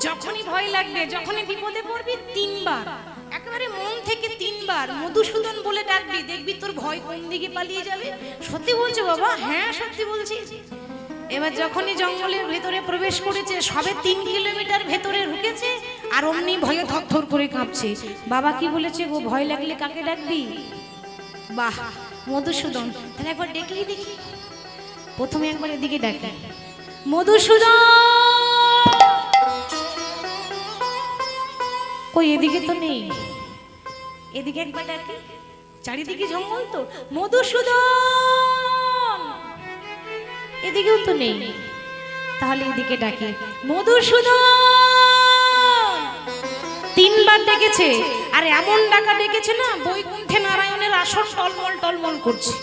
যখনই ভয় লাগবে, যখনই বিপদে পড়বি, 3 বার, একেবারে মন থেকে 3 বার মধুসূদন বলে ডাকবি, দেখবি তোর ভয় কোন দিকে পালিয়ে যাবে। সত্যি বলছো বাবা? হ্যাঁ সত্যি বলছি। এবার যখনই জঙ্গলের ভেতরে প্রবেশ করেছে, সবে 3 কিলোমিটার ভেতরে ঢুকেছে, আর অমনি ভয়ে থরথর করে কাঁপছে। বাবা কি বলেছে গো, ভয় লাগলে কাকে ডাকবি? বাহ, মধুসূদন। তাহলে একবার ডেকেই দেখি। প্রথমে একবার এদিকে ডাকে, মধুসূদন। কই, এদিকে তো নেই। এদিকে একবার ডাকে, চারিদিকে জঙ্গল তো। মধুসূদন, এদিকেও তো নেই। তাহলে এদিকে ডাকে, মধুসূদন। 3 বার ডেকেছে, আর এমন ডাকা ডেকেছে না, বৈকুণ্ঠে নারায়ণের আসন টলমল টলমল করছে।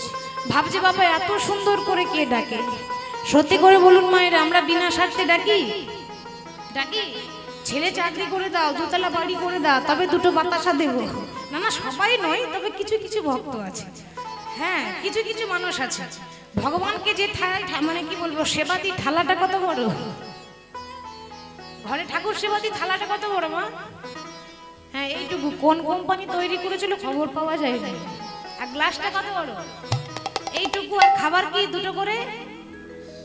ভাবছে বাবা এত সুন্দর করে কে ডাকে? সত্যি করে বলুন মায়েরা, আমরা বিনা স্বার্থে ডাকি? ডাকি? ছেলে চাকরি করে দাও, 2 তলা বাড়ি করে দাও, তবে 2টো বাতাসা দেব। না না, সবাই নয়, তবে কিছু কিছু ভক্ত আছে। হ্যাঁ, কিছু কিছু মানুষ আছে। ভগবানকে যে মানে কি বলবো, সেবাতি থালাটা কত বড়, ঘরে ঠাকুর সেবাতি থালাটা কত বড় মা? হ্যাঁ, এইটুকু। কোন কোম্পানি তৈরি করেছিল খবর পাওয়া যায় না। আর গ্লাসটা কত বড়, এইটুকু। আর খাবার কি 2টো করে?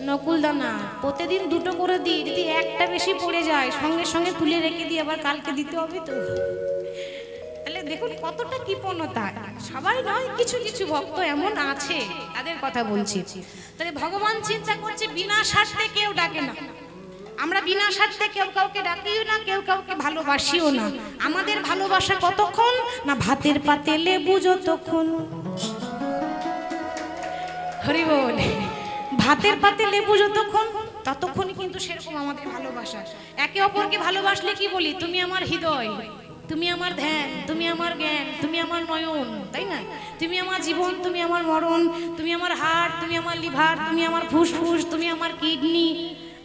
নকুল দানা। প্রতিদিন 2টো করে দিই, যদি একটা বেশি পড়ে যায় সঙ্গে সঙ্গে তুলে রেখে দিই, আবার কালকে দিতে হবে তো। তাহলে দেখুন কতটা কৃপণতা। সবাই নয়, কিছু কিছু ভক্ত এমন আছে, তাদের কথা বলছি। তাহলে ভগবান চিন্তা করছে বিনা স্বার্থে কেউ ডাকে না। আমরা বিনা স্বার্থে কেউ কাউকে ডাকিও না, কেউ কাউকে ভালোবাসিও না। আমাদের ভালোবাসা কতক্ষণ না, ভাতের পাতে লেবু যতক্ষণ। হরি বল। ভাতের পাতে লেবু যতক্ষণ, ততক্ষণই কিন্তু সেরকম আমাদের ভালোবাসা। একে অপরকে ভালোবাসলে কি বলি? তুমি আমার হৃদয়, তুমি আমার ধ্যান, তুমি আমার জ্ঞান, তুমি আমার নয়ন, তাই না? তুমি আমার জীবন, তুমি আমার মরণ, তুমি আমার হার্ট, তুমি আমার লিভার, তুমি আমার ফুসফুস, তুমি আমার কিডনি।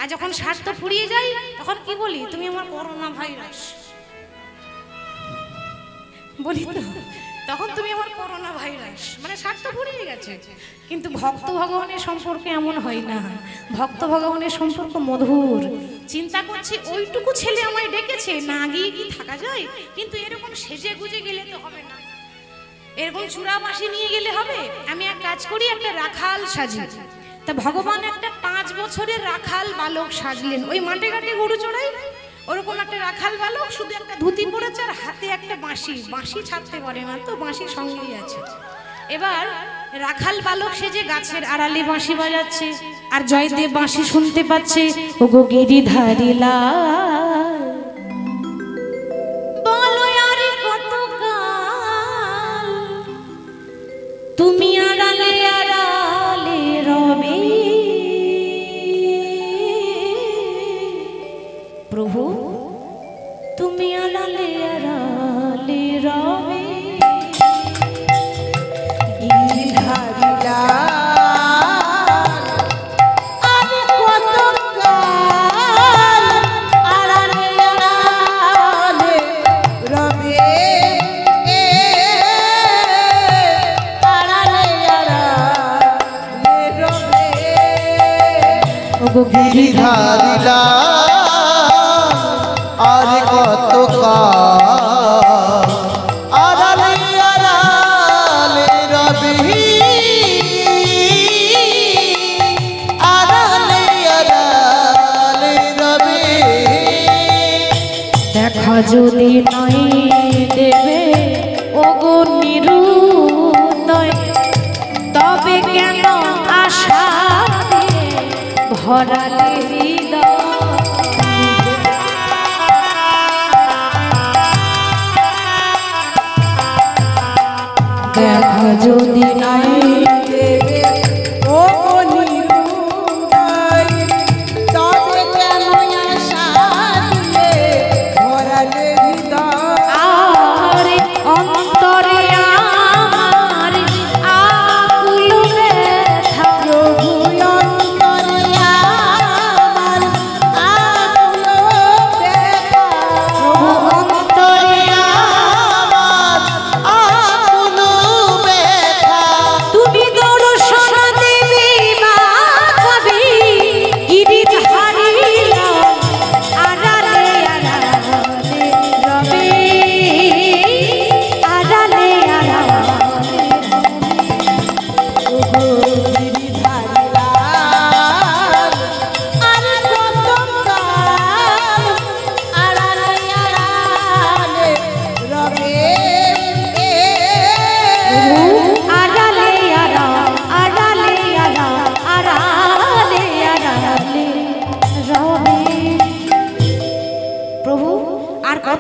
আর যখন স্বার্থ ফুরিয়ে যায় তখন কি বলি? তুমি আমার করোনা ভাইরাস বলি তো, তখন তুমি আমার করোনা ভাইরাস, মানে স্বার্থ ফুরিয়ে গেছে। কিন্তু ভক্ত ভগবানের সম্পর্ক এমন হয় না। ভক্ত ভগবানের সম্পর্ক মধুর। চিন্তা করছি ওইটুকু ছেলে আমায় ডেকেছে, না গিয়ে কি থাকা যায়? কিন্তু এরকম সেজে গুজে গেলে তো হবে না, এরকম চূড়া বাঁশি নিয়ে গেলে হবে? আমি এক কাজ করি, একটা রাখাল সাজি। তা ভগবান একটা 5 বছরের রাখাল বালক সাজলেন। ওই মাঠে ঘাটে গরু চড়াই, ওরকম একটা রাখাল বালক, শুধু একটা ধুতি পরেছে আর হাতে একটা বাঁশি। বাঁশি ছাড়তে পারে না তো, বাঁশি সঙ্গেই আছে। এবার রাখাল বালক সেজে গাছের আড়ালে বাঁশি বাজাচ্ছে, আর জয়দেব বাঁশি শুনতে পাচ্ছে। ও গো গিরিধারী লাল, বলো আর কতকাল তুমি আড়ালে আড়ালে রবে। প্রভু তুমি আড়ালে আড়ালে রবে। গিরিধারী লাল, আমি কতকাল আড়ালে আড়ালে রবে। আড়ালে আড়ালে রবে। ও গো গিরিধারী লাল, আর কতকাল আড়ালে আড়ালে রবি। আড়ালে আড়ালে রবি। দেখা যদি নাই দেবে ও গো নিরুদয়, তবে কেন আশা ভরালে হৃদয়। দেখা যদি নাই দেবে ও নিরুদয়, তবে কেন আশা দিলে ভরালে হৃদয়।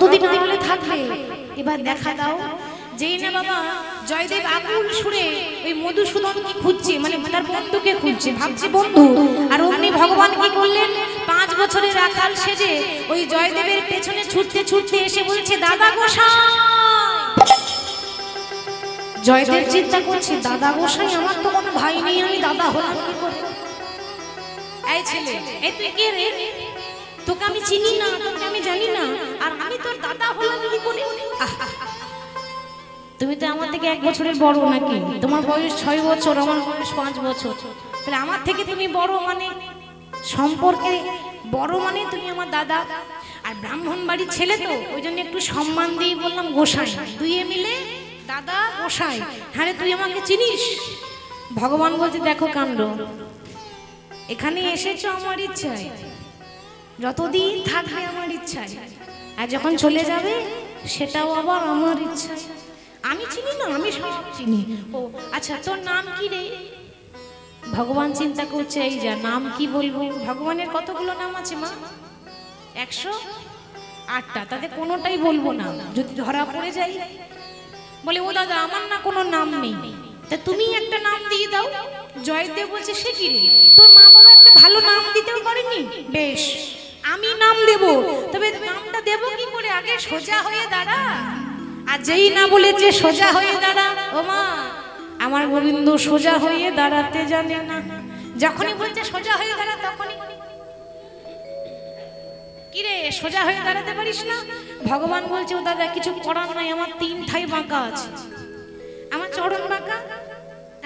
কতদিন আড়ালে থাকবে? এবার দেখা দাও। যেই না বাবা জয়দেব আকুল সুরে ওই মধুসূদনকে খুঁজছে, মানে তার বন্ধুকে খুঁজছে, ভাবছে বন্ধু। আর অমনি ভগবান কি করলেন, 5 বছরের রাখাল সেজে ওই জয়দেবের পেছনে ছুটতে ছুটতে এসে বলছে, দাদা গোসাই। জয়দেব চিন্তা করছে, দাদা গোসাই, আমার তো কোনো ভাই নেই, আমি দাদা হলাম কি করে? এই ছেলে, এই তুই কে রে? তোকে আমি চিনি না, তোকে আমি জানি না, আর আমি তোর দাদা হলাম কি করে? তুমি তো আমার থেকে 1 বছরের বড় নাকি? তোমার বয়স 6 বছর, আমার বয়স 5 বছর, তাহলে আমার থেকে তুমি বড়, মানে সম্পর্কে বড়, মানে তুমি আমার দাদা। আর ব্রাহ্মণ বাড়ির ছেলে তো, ওই জন্য একটু সম্মান দিয়ে বললাম গোসাই, দুইয়ে মিলে দাদা গোসাই। হ্যাঁ রে, তুই আমাকে চিনিস? ভগবান বলছে, দেখো কাণ্ড, এখানে এসেছো আমার ইচ্ছায়, যতদিন থাকবে আমার ইচ্ছায়, আর যখন চলে যাবে সেটাও আবার আমার ইচ্ছায়। আমি চিনি না, আমি সব চিনি। ও আচ্ছা, তোর নাম কি রে? ভগবান চিন্তা করছে, এই যা, নাম কি বলবো? ভগবানের কতগুলো নাম আছে মা? 108টা, তাতে কোনোটাই বলবো না, যদি ধরা পড়ে যাই। বলে, ও দাদা, আমার না কোনো নাম নেই, তা তুমি একটা নাম দিয়ে দাও। জয়দেব বলছে, সে কি রে, তোর মা বাবা একটা ভালো নাম দিতেও পারেনি? বেশ, আমি নাম দেব, তবে নামটা দেব কি করে? আগে সোজা হয়ে দাঁড়া। আর যেই না বলেছে সোজা হয়ে দাঁড়া, ও মা, আমার গোবিন্দ সোজা হয়ে দাঁড়াতে জানে না। যখনই বলছে সোজা হয়ে দাঁড়া, তখনই কি রে, সোজা হয়ে দাঁড়াতে পারিস না? ভগবান বলছে, ও দাদা, কিছু করার নাই, আমার 3 ঠাই বাঁকা আছে। আমার চরণ বাঁকা,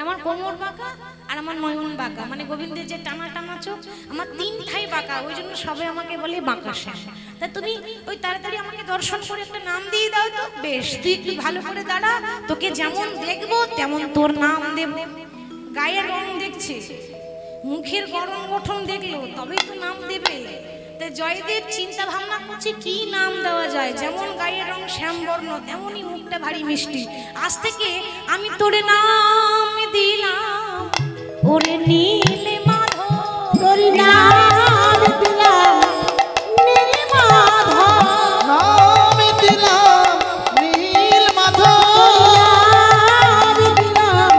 আমার কোমর বাঁকা, আর আমার নয়ন বাঁকা, মানে গোবিন্দের যে টানা টানা চোখ, আমার 3 ঠাই বাঁকা, ওই জন্য সবাই আমাকে বলে বাঁকা শ্যাম। তা তুমি ওই তাড়াতাড়ি আমাকে দর্শন করে একটা নাম দিয়ে দাও তো। বেশ, তুই একটু ভালো করে দাঁড়া, তোকে যেমন দেখবো তেমন তোর নাম দেব। গায়ের রং দেখছে, মুখের গরম গঠন দেখলো, তবেই তো নাম দেবে। তাই জয়দেব চিন্তা ভাবনা করছে কি নাম দেওয়া যায়। যেমন গায়ের রং শ্যামবর্ণ, তেমনই মুখটা ভারী মিষ্টি। আজ থেকে আমি তোরে নাম দিলাম, ওরে নীল মাধব, তোর নাম দিলাম নীল মাধব, নাম দিলাম নীল মাধব, নাম দিলাম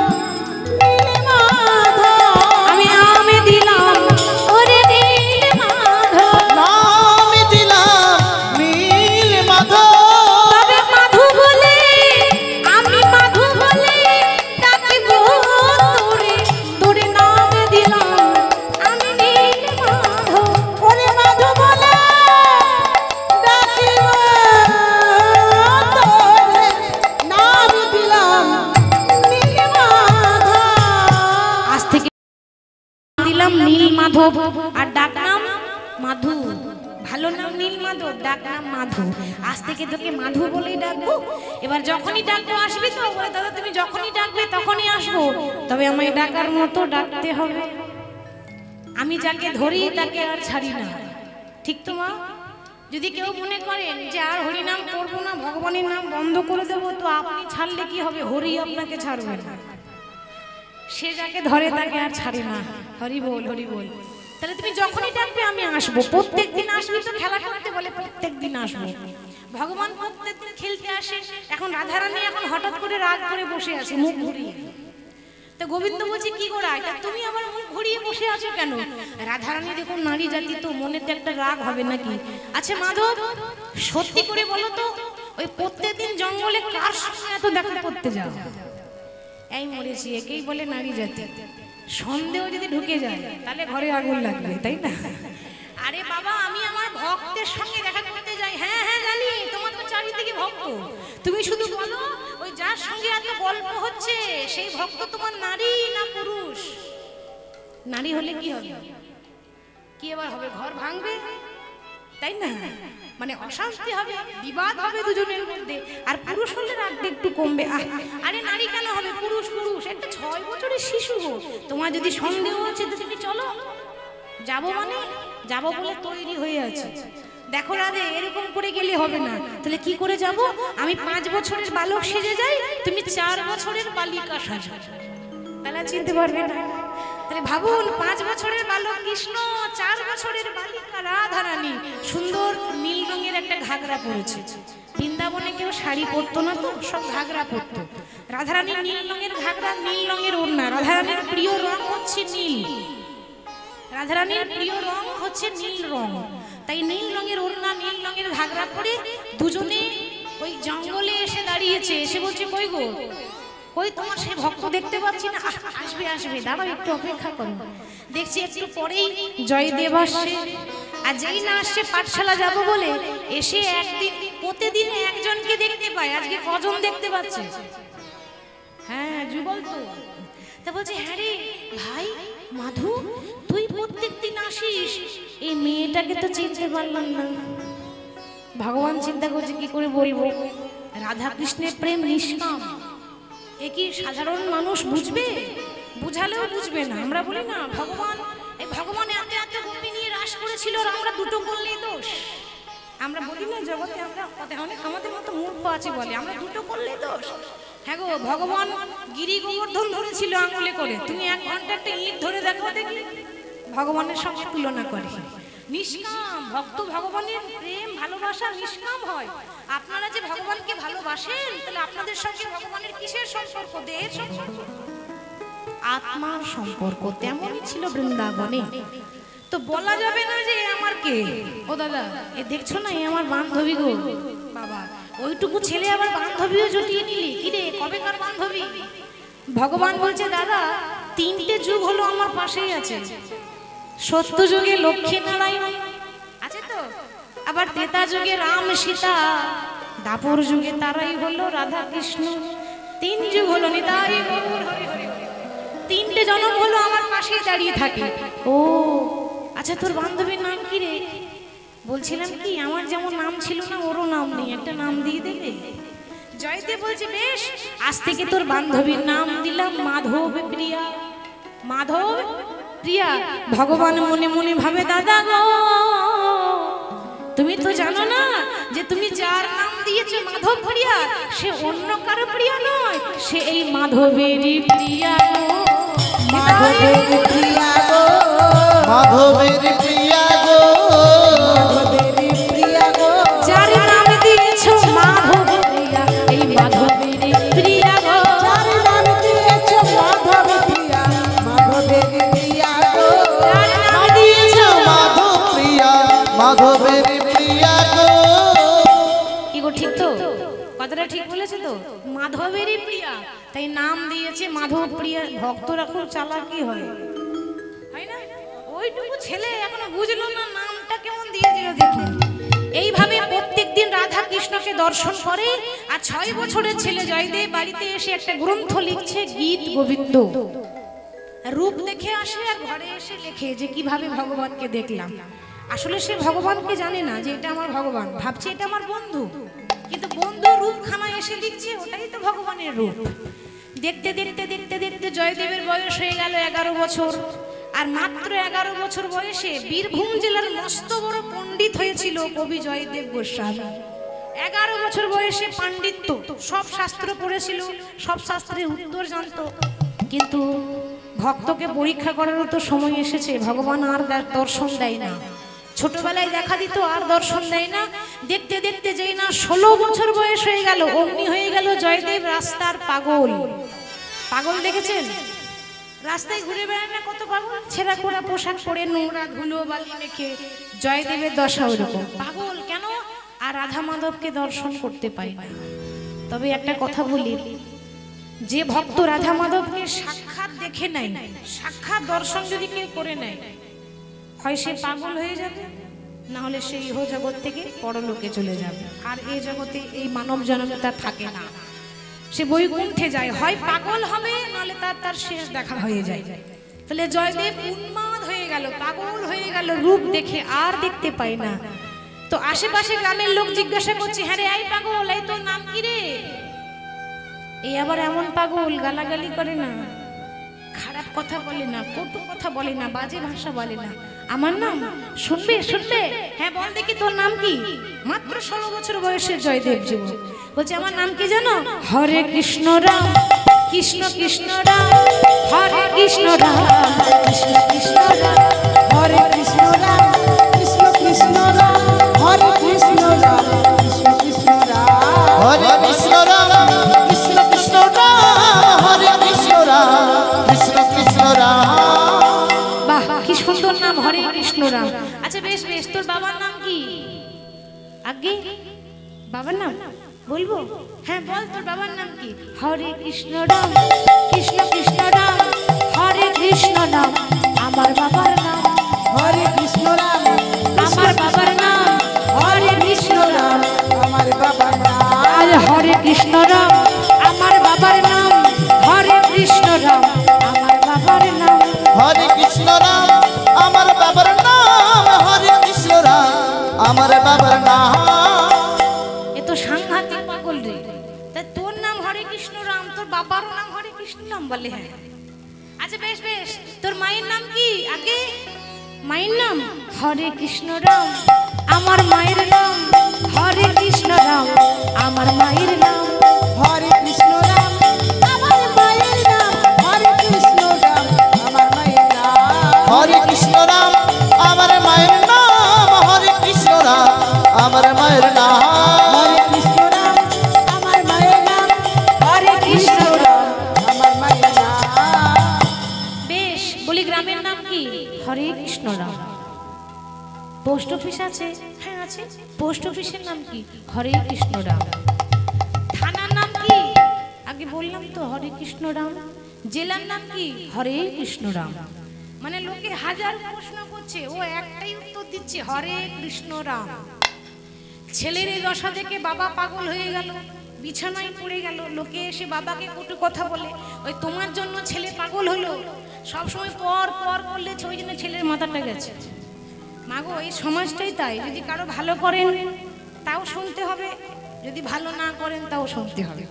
নীল মাধব, আমি নাম দিলাম ওরে নীল মাধব। নাম দিলাম নীল মাধব। তবে মাধু বলে, আমি মাধু বলে ডাকবো তোরে, তোরে নাম দিলাম আমি নীল মাধব। ওরে মাধব বলে ডাকিব তোরে, নাম দিলাম নীল মাধব। আজ থেকে দিলাম নীল মাধব, আর ডাক নাম মাধু। ভালো নাম নীল মাধব, ডাক নাম মাধু। আজ থেকে তোকে মাধু বলেই ডাকবো। এবার যখনই ডাকবো আসবি তো? বলে, দাদা তুমি যখনই ডাকবে তখনই আসবো, তবে আমায় ডাকার মতো ডাকতে হবে। আমি যাকে ধরি তাকে আর ছাড়ি না, ঠিক তো মা? যদি কেউ মনে করেন যে আর হরি নাম করবো না, ভগবানের নাম বন্ধ করে দেবো, তো আপনি ছাড়লে কি হবে? হরি আপনাকে ছাড়বে না। সে যাকে ধরে তাকে আর ছাড়ে না। হরি বল, হরি বল। তাহলে তুমি যখনই ডাকবে আমি আসবো। প্রত্যেকদিন আসবি তো? খেলা করতে বলে প্রত্যেকদিন আসবো। ভগবান প্রত্যেকদিন খেলতে আসে। এখন রাধারানী এখন হঠাৎ করে রাগ করে বসে আছে, মুখ ঘুরিয়ে। তো গোবিন্দ বলছে, কি গো রায়, তুমি আবার মুখ ঘুরিয়ে বসে আছো কেন? রাধারানী দেখুন নারী জাতি তো, মনেতে একটা রাগ হবে নাকি? আচ্ছা মাধব, সত্যি করে বলো তো, ওই প্রত্যেকদিন জঙ্গলে কার সঙ্গে এত দেখা করতে যাও? এই মরেছি, একেই বলে নারী জাতি। সন্দেহ যদি ঢুকে যায় তাহলে ঘরে আগুন লাগবে, তাই না? আরে বাবা, আমি আমার ভক্তের সঙ্গে দেখা করতে যাই। হ্যাঁ হ্যাঁ জানি, তোমার তো চারিদিকে ভক্ত। তুমি শুধু বলো, ওই যার সঙ্গে এত গল্প হচ্ছে সেই ভক্ত তোমার নারী না পুরুষ? নারী হলে কি হবে? কি এবার হবে? ঘর ভাঙবে, তাই না? মানে অশান্তি হবে, বিবাদ হবে দুজনের মধ্যে। আর পুরুষ হলে রাগটা একটু কমবে। আরে নারী কেন হবে? পুরুষ পুরুষ, একটা 6 বছরের শিশু হোক। তোমার যদি সন্দেহ আছে তো তুমি চলো, যাবো মানে যাবো বলে তৈরি হয়ে আছে। দেখো রাধে, এরকম করে গেলে হবে না। তাহলে কি করে যাব? আমি 5 বছরের বালক সেজে যাই, তুমি 4 বছরের বালিকা সাজো, তাহলে চিনতে পারবে না। তাহলে ভাবুন 5 বছরের বালক কৃষ্ণ, 4 বছরের বালিকা রাধারানী সুন্দর নীল রঙের একটা ঘাগরা পরেছে। বৃন্দাবনে কেউ শাড়ি পরতো না, তো সব ঘাগরা পরতো। রাধারানীর নীল রঙের ঘাগরা, নীল রঙের ওড়না। রাধারানীর প্রিয় রং হচ্ছে নীল, রাধারানীর প্রিয় রং হচ্ছে নীল রং। তাই নীল রঙের ওড়না, নীল রঙের ঘাগরা পরে দুজনে ওই জঙ্গলে এসে দাঁড়িয়েছে। এসে বলছে, কই গো, কই তোমার সেই ভক্ত দেখতে পাচ্ছি না। আসবে আসবে, দাঁড়াও একটু অপেক্ষা করো। দেখছি একটু পরেই জয়দেব আসছে। আর যেই না আসছে পাঠশালা যাব বলে এসে একদিন, প্রতিদিন একজনকে দেখতে পায়, আজকে কজন দেখতে পাচ্ছে? হ্যাঁ যুগল তো। তা বলছে, হ্যাঁ রে ভাই মাধু, তুই প্রত্যেকদিন আসিস, এই মেয়েটাকে তো চিনতে পারলাম না। ভগবান চিন্তা করছে কি করে বলবো, রাধা কৃষ্ণের প্রেম নিষ্কাম, এ কি সাধারণ মানুষ বুঝবে? বুঝালেও বুঝবে না। আমরা বলি না ভগবান, এই ভগবান এত এত গোপী নিয়ে রাস করেছিল, আর আমরা দুটো করলেই দোষ। আমরা বলি না জগতে, আমরা অনেক আমাদের মতো মূর্খ আছে বলে আমরা দুটো করলেই দোষ। হ্যাঁ গো, ভগবান গিরি গোবর্ধন ধরেছিল আঙুলে করে, তুমি 1 ঘন্টা একটা ইট ধরে দেখো দেখি, ভগবানের সঙ্গে তুলনা করে। নিষ্কাম ভক্ত, ভগবানের প্রেম ভালোবাসা নিষ্কাম হয়। আপনারা যে ভগবানকে ভালোবাসেন, তাহলে আপনাদের সঙ্গে ভগবানের কিসের সম্পর্ক? দেহের সম্পর্ক, আত্মার সম্পর্ক। তেমনই ছিল বৃন্দাবনে। তো বলা যাবে না যে আমার কে, ও দাদা এ দেখছো না, এ আমার বান্ধবী গো। বাবা, ওইটুকু ছেলে আবার বান্ধবীও জুটিয়ে নিলি, কিরে কবেকার বান্ধবী? ভগবান বলছে, দাদা 3টে যুগ হলো আমার পাশেই আছে। সত্য যুগে লক্ষ্মী নারায়ণ আছে তো, আবার ত্রেতা যুগে রাম সীতা, দাপর যুগে তারাই হলো রাধা কৃষ্ণ। 3 যুগ হলো নিতাই গৌর হরি হরি। 3টে জন্ম হলো আমার পাশেই দাঁড়িয়ে থাকে। ও আচ্ছা, তোর বান্ধবীর নাম কি রে? বলছিলাম কি, আমার যেমন নাম ছিল না, ওরও নাম নেই, একটা নাম দিয়ে দেবে? জয়দেব বলছে, বেশ, আজ থেকে তোর বান্ধবীর নাম দিলাম মাধব প্রিয়া। মাধব প্রিয়া। ভগবান মনে মনে ভাবে, দাদা গো, তুমি তো জানো না যে তুমি যার নাম দিয়েছো মাধব প্রিয়া, সে অন্য কারো প্রিয়া নয়, সে এই মাধবেরই প্রিয়া গো। মাধবের প্রিয়া গো, মাধবের প্রিয়া গো, মাধবের প্রিয়া গো, যার নাম দিয়েছো মাধব প্রিয়া, এই মাধবেরই প্রিয়া গো। যার নাম দিয়েছো মাধব প্রিয়া, মাধবের প্রিয়া গো, যার নাম দিয়েছো মাধব প্রিয়া, মাধবের প্রিয়া গো। কি গো, ঠিক তো? কথাটা ঠিক বলেছে তো? মাধবেরই প্রিয়া, তাই নাম দিয়েছে মাধব প্রিয়া। ভক্তরা খুব চালাকি হয়, হয় না? ওইটুকু ছেলে এখনো বুঝলো না নামটা কেমন দিয়ে দিল দেখুন। এইভাবে প্রত্যেকদিন রাধা কৃষ্ণকে দর্শন করে। আর 6 বছরের ছেলে জয়দেব বাড়িতে এসে একটা গ্রন্থ লিখছে, গীত গোবিন্দ। রূপ দেখে আসে আর ঘরে এসে লেখে যে কিভাবে ভগবানকে দেখলাম। আসলে সে ভগবানকে জানে না যে এটা আমার ভগবান, ভাবছে এটা আমার বন্ধু। কিন্তু বন্ধু রূপখানা এসে লিখছে, ওটাই তো ভগবানের রূপ। দেখতে দেখতে দেখতে দেখতে জয়দেবের বয়স হয়ে গেল 11 বছর। আর মাত্র 11 বছর বয়সে বীরভূম জেলার মস্ত বড় পণ্ডিত হয়েছিল কবি জয়দেব গোস্বামী। 11 বছর বয়সে পাণ্ডিত্য, সব শাস্ত্র পড়েছিল, সব শাস্ত্রের উত্তর জানতো। কিন্তু ভক্তকে পরীক্ষা করারও তো সময় এসেছে, ভগবান আর দর্শন দেয় না। ছোটবেলায় দেখা দিত, আর দর্শন দেয় না। দেখতে দেখতে যেই না 16 বছর বয়স হয়ে গেল, অমনি হয়ে গেল জয়দেব রাস্তার পাগল। পাগল দেখেছেন? রাস্তায় ঘুরে বেড়ায় না কত পাগল, ছেঁড়া কোড়া পোশাক পরে, নোংরা ধুলো বালি মেখে। জয়দেবের দশা ওরকম, পাগল কেন? আর রাধা মাধবকে দর্শন করতে পায় না। তবে একটা কথা বলি, যে ভক্ত রাধা মাধবকে সাক্ষাৎ দেখে নাই, সাক্ষাৎ দর্শন যদি কেউ করে নেয়, হয় সে পাগল হয়ে যাবে, না হলে সে ইহ জগৎ থেকে পরলোকে চলে যাবে। আর এই জগতে এই মানব জন্মে তার থাকে না, সে বৈকুণ্ঠে যায়। হয় পাগল হবে, নাহলে তার শেষ দেখা হয়ে যায়। তাহলে জয়দেব উন্মাদ হয়ে গেল, পাগল হয়ে গেল, রূপ দেখে আর দেখতে পায় না। তো আশেপাশে গ্রামের লোক জিজ্ঞাসা করছে, হ্যাঁ রে, এই পাগল, এই তোর নাম কি রে? এই আবার এমন পাগল, গালাগালি করে না, খারাপ কথা বলে না, কটু কথা বলে না, বাজে ভাষা বলে না। আমার নাম শুনবে? শুনবে? হ্যাঁ বল দেখি, তোর নাম কি? মাত্র 16 বছর বয়সের জয়দেব যুবক বলছে, আমার নাম কি জানো? হরে কৃষ্ণ রাম কৃষ্ণ কৃষ্ণ রাম হরে কৃষ্ণ রাম কৃষ্ণ কৃষ্ণ রাম হরে কৃষ্ণ রাম কৃষ্ণ কৃষ্ণ রাম হরে কৃষ্ণ রাম কৃষ্ণ কৃষ্ণ রাম হরে কৃষ্ণ রাম কৃষ্ণ কৃষ্ণ রাম হরে কৃষ্ণ রাম কৃষ্ণ কৃষ্ণ রাম। বাহ কি সুন্দর নাম হরে কৃষ্ণ রাম। আচ্ছা বেশ বেশ, তোর বাবার নাম কি? আগে বাবার নাম বলবো? হ্যাঁ বল, তোর বাবার নাম কি? হরে কৃষ্ণ রাম কৃষ্ণ কৃষ্ণ রাম হরে কৃষ্ণ রাম আমার বাবার নাম হরে কৃষ্ণ রাম আমার বাবার নাম হরে কৃষ্ণ রাম আমার বাবার নাম আর হরে কৃষ্ণ রাম আমার বাবার নাম হরে কৃষ্ণ রাম আমার বাবার নাম হরে কৃষ্ণ রাম আমার বাবার নাম হরে কৃষ্ণ রাম আমার বাবার নাম। এ তো সাংঘাতিক পাগল রে। তা তোর নাম হরে কৃষ্ণ রাম, তোর বাবারও নাম হরে কৃষ্ণ রাম বলে? হ্যাঁ। আচ্ছা বেশ বেশ, তোর মায়ের নাম কি? আগে মায়ের নাম হরে কৃষ্ণ রাম আমার মায়ের নাম হরে কৃষ্ণ রাম আমার মায়ের নাম হরে কৃষ্ণ রাম আমার মায়ের নাম হরে কৃষ্ণ রাম আমার মায়ের নাম হরে কৃষ্ণ রাম আমার মায়ের নাম হরে কৃষ্ণ রাম আমার মায়ের নাম। হরে কৃষ্ণ রাম আমার মায়ের নাম হরে কৃষ্ণ রাম আমার মায়ের নাম। বেশ, বলি গ্রামের নাম কি? হরে কৃষ্ণ রাম। পোস্ট অফিস আছে? হ্যাঁ আছে। পোস্ট অফিসের নাম কি? হরে কৃষ্ণ রাম। থানার নাম কি? আগে বললাম তো হরে কৃষ্ণ রাম। জেলার নাম কি? হরে কৃষ্ণ রাম। মানে লোকে হাজার প্রশ্ন করছে, ও একটাই উত্তর দিচ্ছে, হরে কৃষ্ণ রাম। ছেলের এই দশা দেখে বাবা পাগল হয়ে গেল, বিছানায় পড়ে গেল। লোকে এসে বাবাকে কটু কথা বলে, ওই তোমার জন্য ছেলে পাগল হলো, সবসময় পর পর করলে ওই জন্য ছেলের মাথাটা গেছে। মাগো এই সমাজটাই তাই, যদি কারো ভালো করেন তাও শুনতে হবে, যদি ভালো না করেন তাও শুনতে হবে।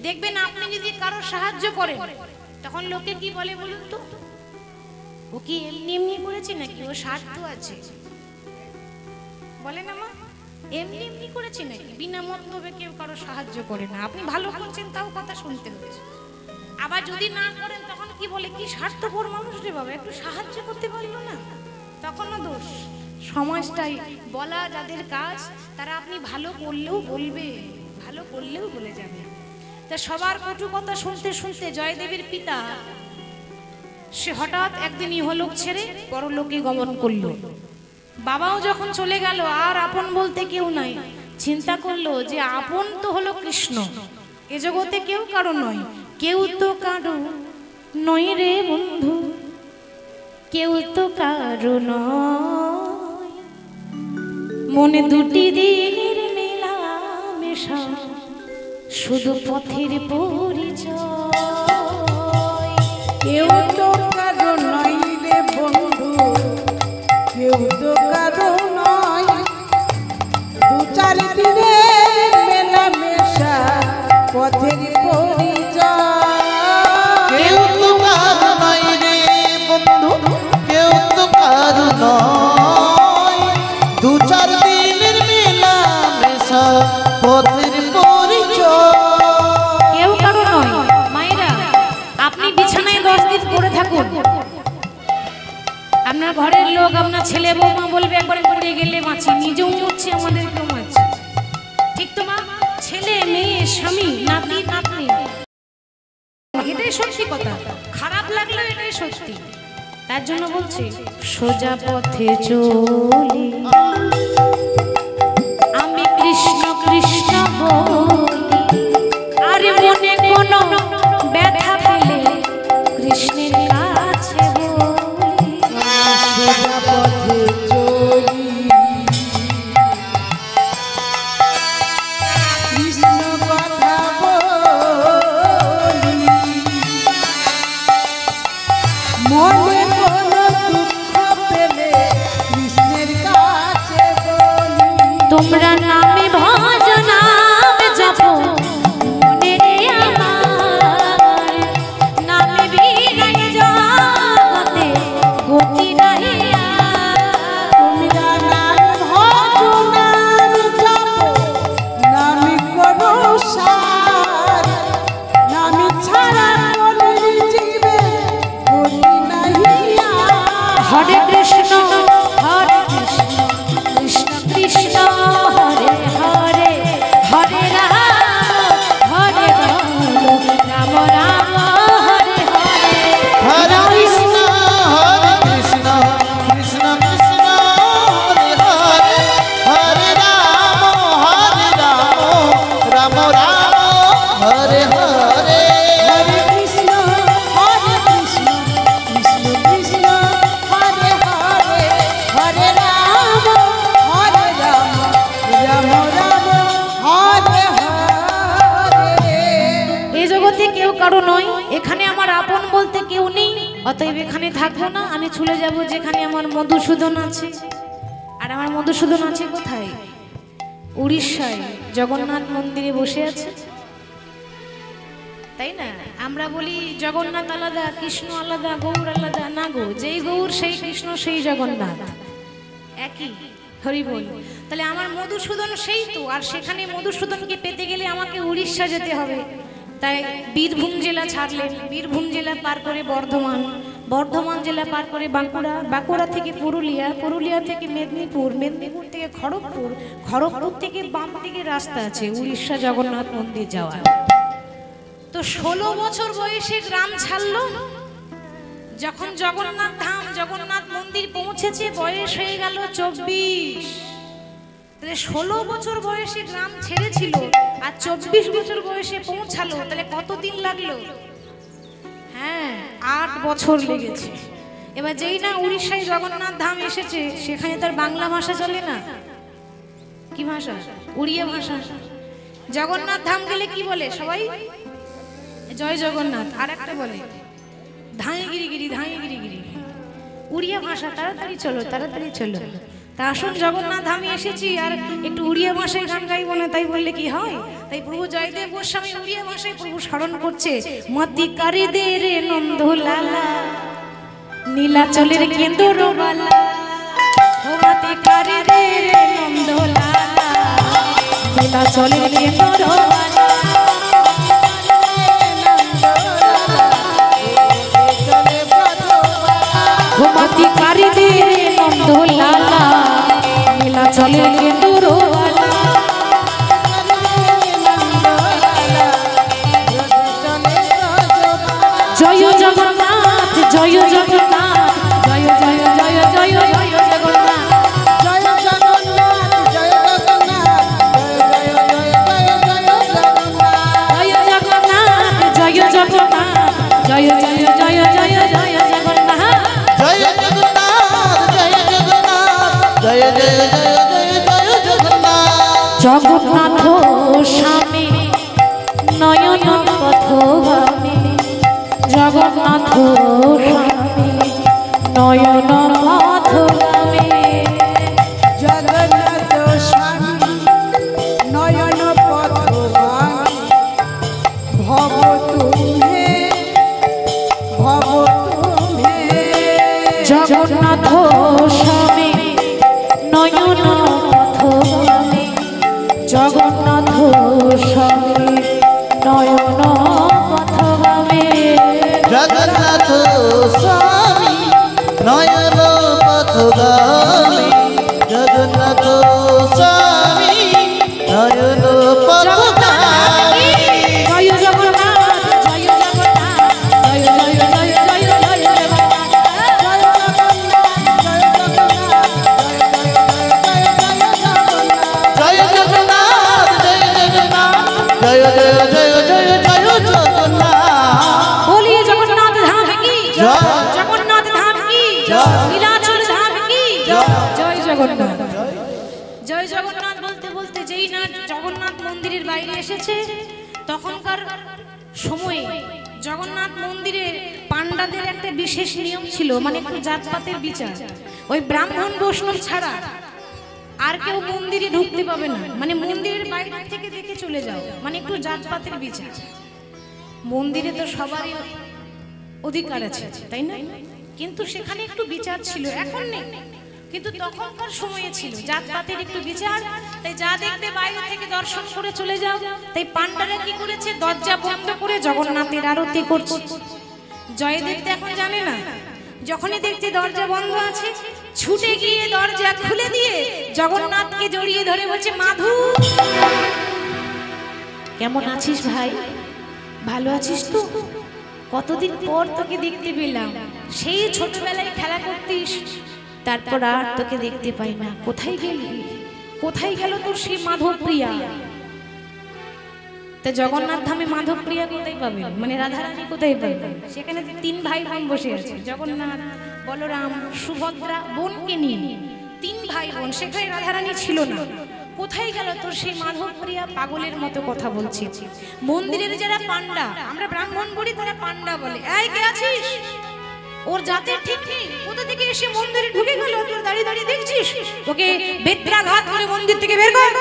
দেখবেন আপনি যদি কারো সাহায্য করেন তখন লোকে কি বলে বলুন তো? ও কি এমনি এমনি করেছে নাকি, ও স্বার্থ আছে? বলে না মা, এমনি এমনি করেছে নাকি? বিনা মতলবে কেউ কারো সাহায্য করে না। আপনি ভালো করছেন তাও কথা শুনতে হচ্ছে। আবার যদি না করেন তখন কি বলে, কি স্বার্থপর মানুষ রে বাবা, একটু সাহায্য করতে পারলো না, তখনও দোষ। সমাজটাই বলা যাদের কাজ, তারা আপনি ভালো করলেও বলবে, ভালো করলেও বলে যাবে। তা সবার কটু কথা শুনতে শুনতে জয়দেবীর পিতা সে হঠাৎ একদিন ইহলোক ছেড়ে পরলোকে গমন করলো। বাবাও যখন চলে গেল, আর আপন বলতে কেউ নাই। চিন্তা করলো যে আপন তো হলো কৃষ্ণ, এ জগতে কেউ কারো নয়, কেউ তো কারো নয় রে বন্ধু, কেউ তো কারো নয়। মনে দুটি দিনের মেলা মেশা, শুধু পথের পরিচয়। কেউ তো কারো নয় রে বন্ধু, কেউ তো কারো নয়, দু চার দিনের মেলামেশা পথের পরিচয়। কেউ তো কারো নয় রে বন্ধু, কেউ তো কারো নয়, দু চার দিনের মেলা মেশা পথের পরিচয়। কেউ কারো নয়। মায়েরা, আপনি বিছানায় 10 দিন পড়ে থাকুন, আপনার ঘরের লোক, আপনার ছেলে বৌমা বলবে একবার পড়ে গেলে বাঁচি, নিজেও মরছে আমাদেরকেও মারছে। ঠিক তো মা? ছেলে মেয়ে স্বামী নাতি নাতনি, এটাই সত্যি কথা। খারাপ লাগলো এটাই সত্যি। তার জন্য বলছি, সোজা পথে চলি আমি কৃষ্ণ কৃষ্ণ বলি, আরে মনে কোনো ব্যথা পেলে কৃষ্ণের কাছে বলি। সোজা পথে চলি কৃষ্ণ কথা বলি, মনে কোনো দুঃখ পেলে কৃষ্ণের কাছে বলি। তোমরা নামে ভজ নাম জপ মনে রে আমার, নামে বিনাই জগতে গতি নাহি আর। তোমরা নাম ভজ নাম জপ, নামে করো সার, নামে ছাড়া হরে কৃষ্ণ কৃষ্ণ কৃষ্ণ হরে হরে হরে রাম হরে রাম রাম রাম হরে হরে হরে কৃষ্ণ কৃষ্ণ কৃষ্ণ হরে হরে হরে রাম রাম রাম হরে হরে হরে কৃষ্ণ কৃষ্ণ কৃষ্ণ হরে হরে হরে রাম রাম রাম হরে হরে। এই জগতে কেউ কারো নয়, এখানে আমার আপন বলতে কেউ নেই, অতএব এখানে থাকবো না, আমি চলে যাব যেখানে আমার মধুসূদন আছে। আর আমার মধুসূদন আছে কোথায়? উড়িষ্যায় জগন্নাথ মন্দিরে বসে আছে, তাই না? আমরা বলি জগন্নাথ আলাদা, কৃষ্ণ আলাদা, গৌর আলাদা। না গো, যেই গৌর সেই কৃষ্ণ সেই জগন্নাথ একই, হরি বল। তাহলে আমার মধুসূদন সেই তো, আর সেখানে মধুসূদনকে পেতে গেলে আমাকে উড়িষ্যা যেতে হবে। তাই বীরভূম জেলা ছাড়লেন, বীরভূম জেলা পার করে বর্ধমান, বর্ধমান জেলা পার করে বাঁকুড়া, বাঁকুড়া থেকে পুরুলিয়া, পুরুলিয়া থেকে মেদিনীপুর, মেদিনীপুর থেকে খড়গপুর, খড়গপুর থেকে বাম দিকে রাস্তা আছে উড়িষ্যা জগন্নাথ মন্দির যাওয়ার। তো 16 বছর বয়সে গ্রাম ছাড়লো, যখন জগন্নাথ ধাম জগন্নাথ মন্দির পৌঁছেছে বয়স হয়ে গেল 24। তাহলে 16 বছর বয়সে গ্রাম ছেড়েছিল আর 24 বছর বয়সে পৌঁছালো, তাহলে কতদিন লাগলো? হ্যাঁ, 8 বছর লেগেছে। এবার যেই না উড়িষ্যায় জগন্নাথ ধাম এসেছে, সেখানে তার বাংলা ভাষা চলে না, কি ভাষা? উড়িয়া ভাষা। জগন্নাথ ধাম গেলে কি বলে সবাই? জয় জগন্নাথ। আর একটা বলে ধাঁয়ে গিরি গিরি, ধাঁয়ে গিরি গিরি, উড়িয়া ভাষা। তাড়াতাড়ি চলো, তাড়াতাড়ি চলো। তা আসুন জগন্নাথ ধামে এসেছি, আর একটু উড়িয়া ভাষায় গান গাইব না, তাই বললে কি হয়? তাই প্রভু জয়দেব গোস্বামী উড়িয়া ভাষায় প্রভু স্মরণ করছে, মতি কারি দে রে নন্দ লালা নীলাচলের কেন্দর বালা, ও মতি কারি দে রে নন্দ লালা নীলাচলের কেন্দর বালা। ঘুমাতি কারি দে নন্দ লালা নীলা চলে কেন্দুর বালা। জয় জগন্নাথ, জয় জগন্নাথ, জয় জয় জয় জয় জয় জগন্নাথ, জয় জগন্নাথ জয় জগন্নাথ জয় জগন্নাথ জয় জগন্নাথ, জয় জয় জয় জয় জয় জগন্নাথ, জয় জগন্নাথ জয় জগন্নাথ জয় জয় জয় জয় জগন্নাথ। জগন্নাথ স্বামী নয়ন পথগামী, জগন্নাথ স্বামী নয়ন পথগামী, জগন্নাথ স্বামী নয়ন পথগামী, ভব তুমে ভব তুমে। জগন্নাথ স্বামী নয়ন পথগামী, জগন্নাথ স্বামী নয়ন পথগামী, জগন্নাথ স্বামী নয়ন পথগামী, জগন্নাথ স্বামী নয়ন পথগামী। জয় জগন্নাথ, জয় জগন্নাথ, জয় জয় জয় জয় জয় জগন্নাথ, জয় জগন্নাথ জয় জগন্নাথ জয় জয় জয় জয় জয় জগন্নাথ। বলিয়ে জগন্নাথ ধাম কি জয়। জগন্নাথ ধাম কি জয়। নীলাচল ধাম কি জয়। জয় জগন্নাথ। জয় জগন্নাথ বলতে বলতে যেই না জগন্নাথ মন্দিরের বাইরে এসেছে, তখনকার সময়ে জগন্নাথ মন্দিরের পান্ডাদের একটা বিশেষ নিয়ম ছিল, মানে একটু জাতপাতের বিচার। ওই ব্রাহ্মণ বৈষ্ণব ছাড়া আর কেউ মন্দিরে ঢুকতে পাবে না, মানে মন্দিরের বাইরে থেকে দেখে চলে যাও, মানে একটু জাতপাতের বিচার। মন্দিরে তো সবারই অধিকার আছে, তাই না? কিন্তু সেখানে একটু বিচার ছিল, এখন নেই, কিন্তু তখনকার সময়ে ছিল জাতপাতের একটু বিচার। তাই যা দেখবে বাইরে থেকে দর্শন করে চলে যাও। তাই পান্ডারা কি করেছে, দরজা বন্ধ করে জগন্নাথের আরতি করছে। জয়দেব তো এখন জানে না, যখনই দেখছে দরজা বন্ধ আছে, ছুটে গিয়ে দরজা খুলে দিয়ে জগন্নাথকে জড়িয়ে ধরে বলছে, মাধু কেমন আছিস ভাই, ভালো আছিস তো? কতদিন পর তোকে দেখতে পেলাম, সেই ছোটবেলায় খেলা করতিস, তারপর আর তোকে দেখতে পাই না, কোথায় গেলি? কোথায় গেল তোর সেই মাধবপ্রিয়া? তা জগন্নাথ ধামে মাধবপ্রিয়া কোথায় পাবে, মানে রাধারানী কোথায় পাবে? সেখানে 3 ভাই বোন বসে আছে, জগন্নাথ, বলরাম, সুভদ্রা, বোনকে নিয়ে 3 ভাই বোন, সেখানে রাধারানী ছিল না। কোথায় গেল তোর সেই মাধবপ্রিয়া? পাগলের মতো কথা বলছি। মন্দিরের যারা পান্ডা, আমরা ব্রাহ্মণ বলি, তারা পান্ডা বলে। এই কে আছিস? ওর জাতের ঠিক নেই, কোথা থেকে এসে মন্দিরে ঢুকে গেল, তোর দাঁড়িয়ে দাঁড়িয়ে দেখছিস? ওকে বেত্রাঘাত করে মন্দির থেকে বের কর।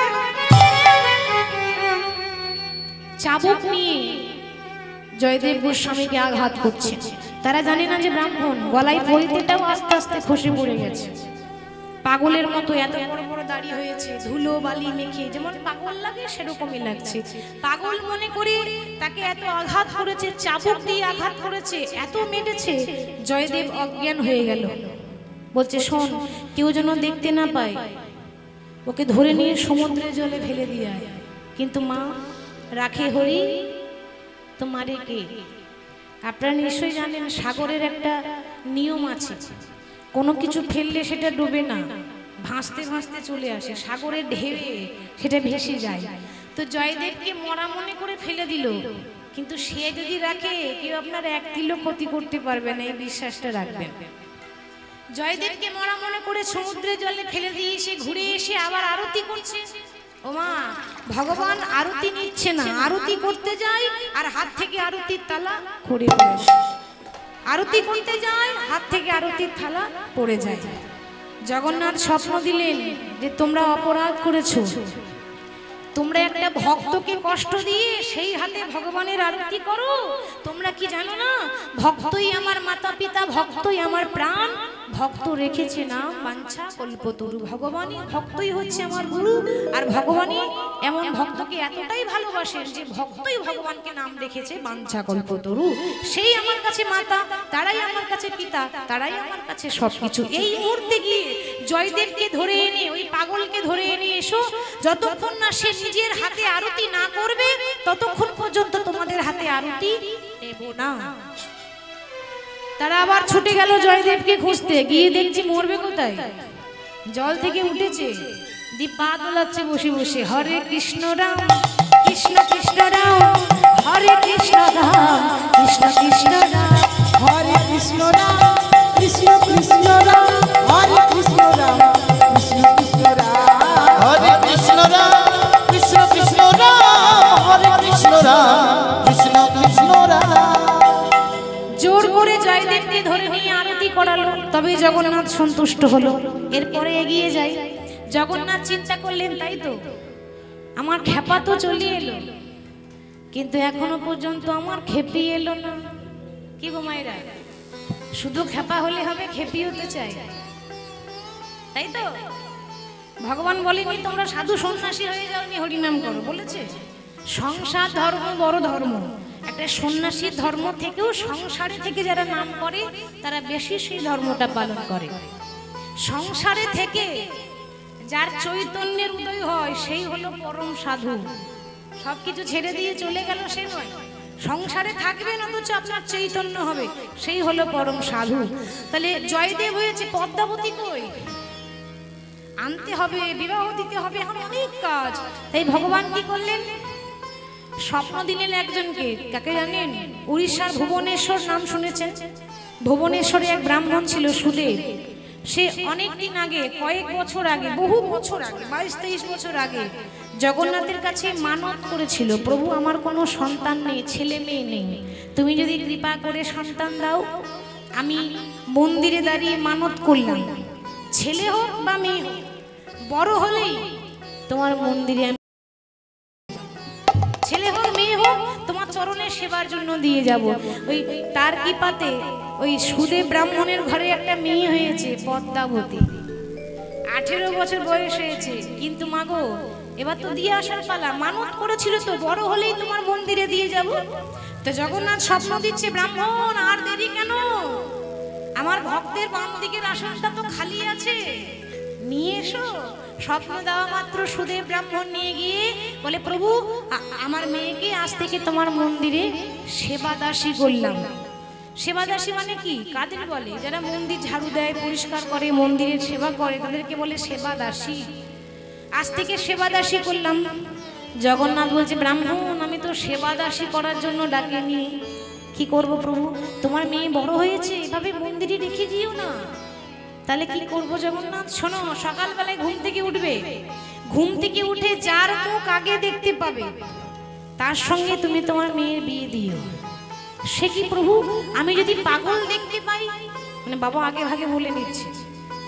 চাবুক নিয়ে জয়দেব গোস্বামীকে আঘাত করছে। তারা জানে না যে ব্রাহ্মণ, গলায় পরিতেটাও আস্তে আস্তে খসে পড়ে গেছে। পাগলের মতো এত বড় বড় দাড়ি হয়েছে, ধুলো বালি মেখে যেমন পাগল লাগে সেরকমই লাগছে। পাগল মনে করে তাকে এত আঘাত করেছে, চাবুক দিয়ে আঘাত করেছে, এত মেরেছে, জয়দেব অজ্ঞান হয়ে গেল। বলছে, শোন, কেউ যেন দেখতে না পায়, ওকে ধরে নিয়ে সমুদ্রের জলে ফেলে দিয়ে আয়। কিন্তু মা, রাখে হরি তো মারে কে? আপনারা নিশ্চয়ই জানেন, সাগরের একটা নিয়ম আছে, কোনো কিছু ফেললে সেটা ডুবে না, ভাসতে ভাসতে চলে আসে, সাগরের ঢেউয়ে সেটা ভেসে যায়। তো জয়দেবকে মরা মনে করে ফেলে দিল, কিন্তু সে যদি রাখে, কেউ আপনার 1 তিলও ক্ষতি করতে পারবে না, এই বিশ্বাসটা রাখবেন। জয়দেবকে মরা মনে করে সমুদ্রের জলে ফেলে দিয়ে সে ঘুরে এসে আবার আরতি করছে। ও মা, ভগবান আরতি নিচ্ছে না, আরতি করতে যায় আর হাত থেকে আরতির তালা পড়ে যায়, আরতি করতে যায়, হাত থেকে আরতির থালা পড়ে যায়। জগন্নাথ স্বপ্ন দিলেন যে তোমরা অপরাধ করেছো, তোমরা একটা ভক্তকে কষ্ট দিয়ে সেই হাতে ভগবানের আরতি করো। তোমরা কি জানো না, ভক্তই আমার মাতা পিতা, ভক্তই আমার প্রাণ, ভক্ত রেখেছে নাম বাঞ্ছা কল্পতরু। ভগবানই, ভক্তই হচ্ছে আমার গুরু, আর ভগবানই এমন ভক্তকে এতটাই ভালোবাসেন যে ভক্তই ভগবানকে নাম রেখেছে বাঞ্ছা কল্পতরু। সেই আমার কাছে মাতা, তারাই আমার কাছে পিতা, তারাই আমার কাছে সবকিছু। এই মুহূর্তে গিয়ে জয়দেবকে ধরে এনে, ওই পাগলকে ধরে এনে এসো, যতক্ষণ না সে নিজের হাতে আরতি না করবে ততক্ষণ পর্যন্ত তোমাদের হাতে আরতি নেব না। তারা আবার ছুটে গেল জয়দেবকে খুঁজতে, গিয়ে দেখছি মরবে কোথায়, জল থেকে উঠেছে, দি পা দোলাচ্ছে বসে বসে, হরে কৃষ্ণ রাম কৃষ্ণ কৃষ্ণ রাম, হরে কৃষ্ণ রাম কৃষ্ণ কৃষ্ণ রাম, হরে কৃষ্ণ রাম কৃষ্ণ কৃষ্ণ রাম, হরে কৃষ্ণ রাম কৃষ্ণ কৃষ্ণ রাম, হরে কৃষ্ণ রাম কৃষ্ণ কৃষ্ণ রাম, হরে কৃষ্ণ রাম কৃষ্ণ কৃষ্ণ রাম। জোর করে জয়দেবকে ধরে নিয়ে আরতি করালো, তবে জগন্নাথ সন্তুষ্ট হলো। এরপরে এগিয়ে যাই। জগন্নাথ চিন্তা করলেন, তাই তো, আমার খেপা তো চলে এলো, কিন্তু এখনো পর্যন্ত আমার খেপি এলো না। কি গো মায়েরা, শুধু খেপা হলে হবে, খেপি হতে চাই, তাই তো? ভগবান বলেনি তোমরা সাধু সন্ন্যাসী হয়ে যাওনি, হরিনাম করো, বলেছে? সংসার ধর্ম বড় ধর্ম। একটা সন্ন্যাসীর ধর্ম থেকেও সংসারে থেকে যারা নাম করে তারা বেশি সেই ধর্মটা পালন করে। সংসারে থেকে যার চৈতন্যের উদয় হয় সেই হলো পরম সাধু। সবকিছু ছেড়ে দিয়ে চলে গেল সে নয়, সংসারে থাকবেন অথচ আপনার চৈতন্য হবে, সেই হলো পরম সাধু। তাহলে জয়দেব হয়েছে, পদ্মাবতী কই আনতে হবে, বিবাহ দিতে হবে, এখন অনেক কাজ। তাই ভগবান কি করলেন, স্বপ্ন দিলেন একজনকে। কাকে জানেন? উড়িষ্যার ভুবনেশ্বর নাম শুনেছেন? ভুবনেশ্বরে এক ব্রাহ্মণ ছিল সুদেব। সে অনেক দিন আগে, কয়েক বছর আগে, বহু বছর আগে, 22-23 বছর আগে জগন্নাথের কাছে মানত করেছিল, প্রভু আমার কোনো সন্তান নেই, ছেলে মেয়ে নেই, তুমি যদি কৃপা করে সন্তান দাও, আমি মন্দিরে দাঁড়িয়ে মানত করলাম, ছেলে হোক বা মেয়ে হোক, বড় হলেই তোমার মন্দিরে, ছেলে হোক মেয়ে হোক, তোমার চরণের সেবার জন্য দিয়ে যাব। ওই তার কৃপাতে ওই সুদেব ব্রাহ্মণের ঘরে একটা মেয়ে হয়েছে, পদ্মাবতী। 18 বছর বয়স হয়েছে, কিন্তু মাগো এবার তো দিয়ে আসার পালা, মানত করেছিল তো, বড় হলেই তোমার মন্দিরে দিয়ে যাব। তো জগন্নাথ স্বপ্ন দিচ্ছে, ব্রাহ্মণ আর দেরি কেন, আমার ভক্তের বাম দিকের আসনটা তো খালি আছে, নিয়ে এসো। স্বপ্ন দেওয়া মাত্র সুদেব ব্রাহ্মণ নিয়ে গিয়ে বলে, প্রভু আমার মেয়েকে আজ থেকে তোমার মন্দিরে সেবাদাসী করলাম। সেবাদাসী মানে কি? কাদের বলে? যারা মন্দির ঝাড়ু দেয়, পরিষ্কার করে, মন্দিরের সেবা করে, তাদেরকে বলে সেবাদাসী। আজ থেকে সেবাদাসী করলাম। জগন্নাথ বলছে, ব্রাহ্মণ আমি তো সেবাদাসী করার জন্য ডাকিনি, কি করব প্রভু? তোমার মেয়ে বড় হয়েছে, এভাবে মন্দিরে রেখে দিও না। তাহলে কি করব জগন্নাথ? শোনো, সকালবেলায় ঘুম থেকে উঠবে, ঘুম থেকে উঠে যার মুখ আগে দেখতে পাবে তার সঙ্গে তুমি তোমার মেয়ের বিয়ে দিও। সে কি প্রভু? আমি যদি পাগল দেখতে পাই, মানে বাবা আগে ভাগে বলে নিচ্ছে,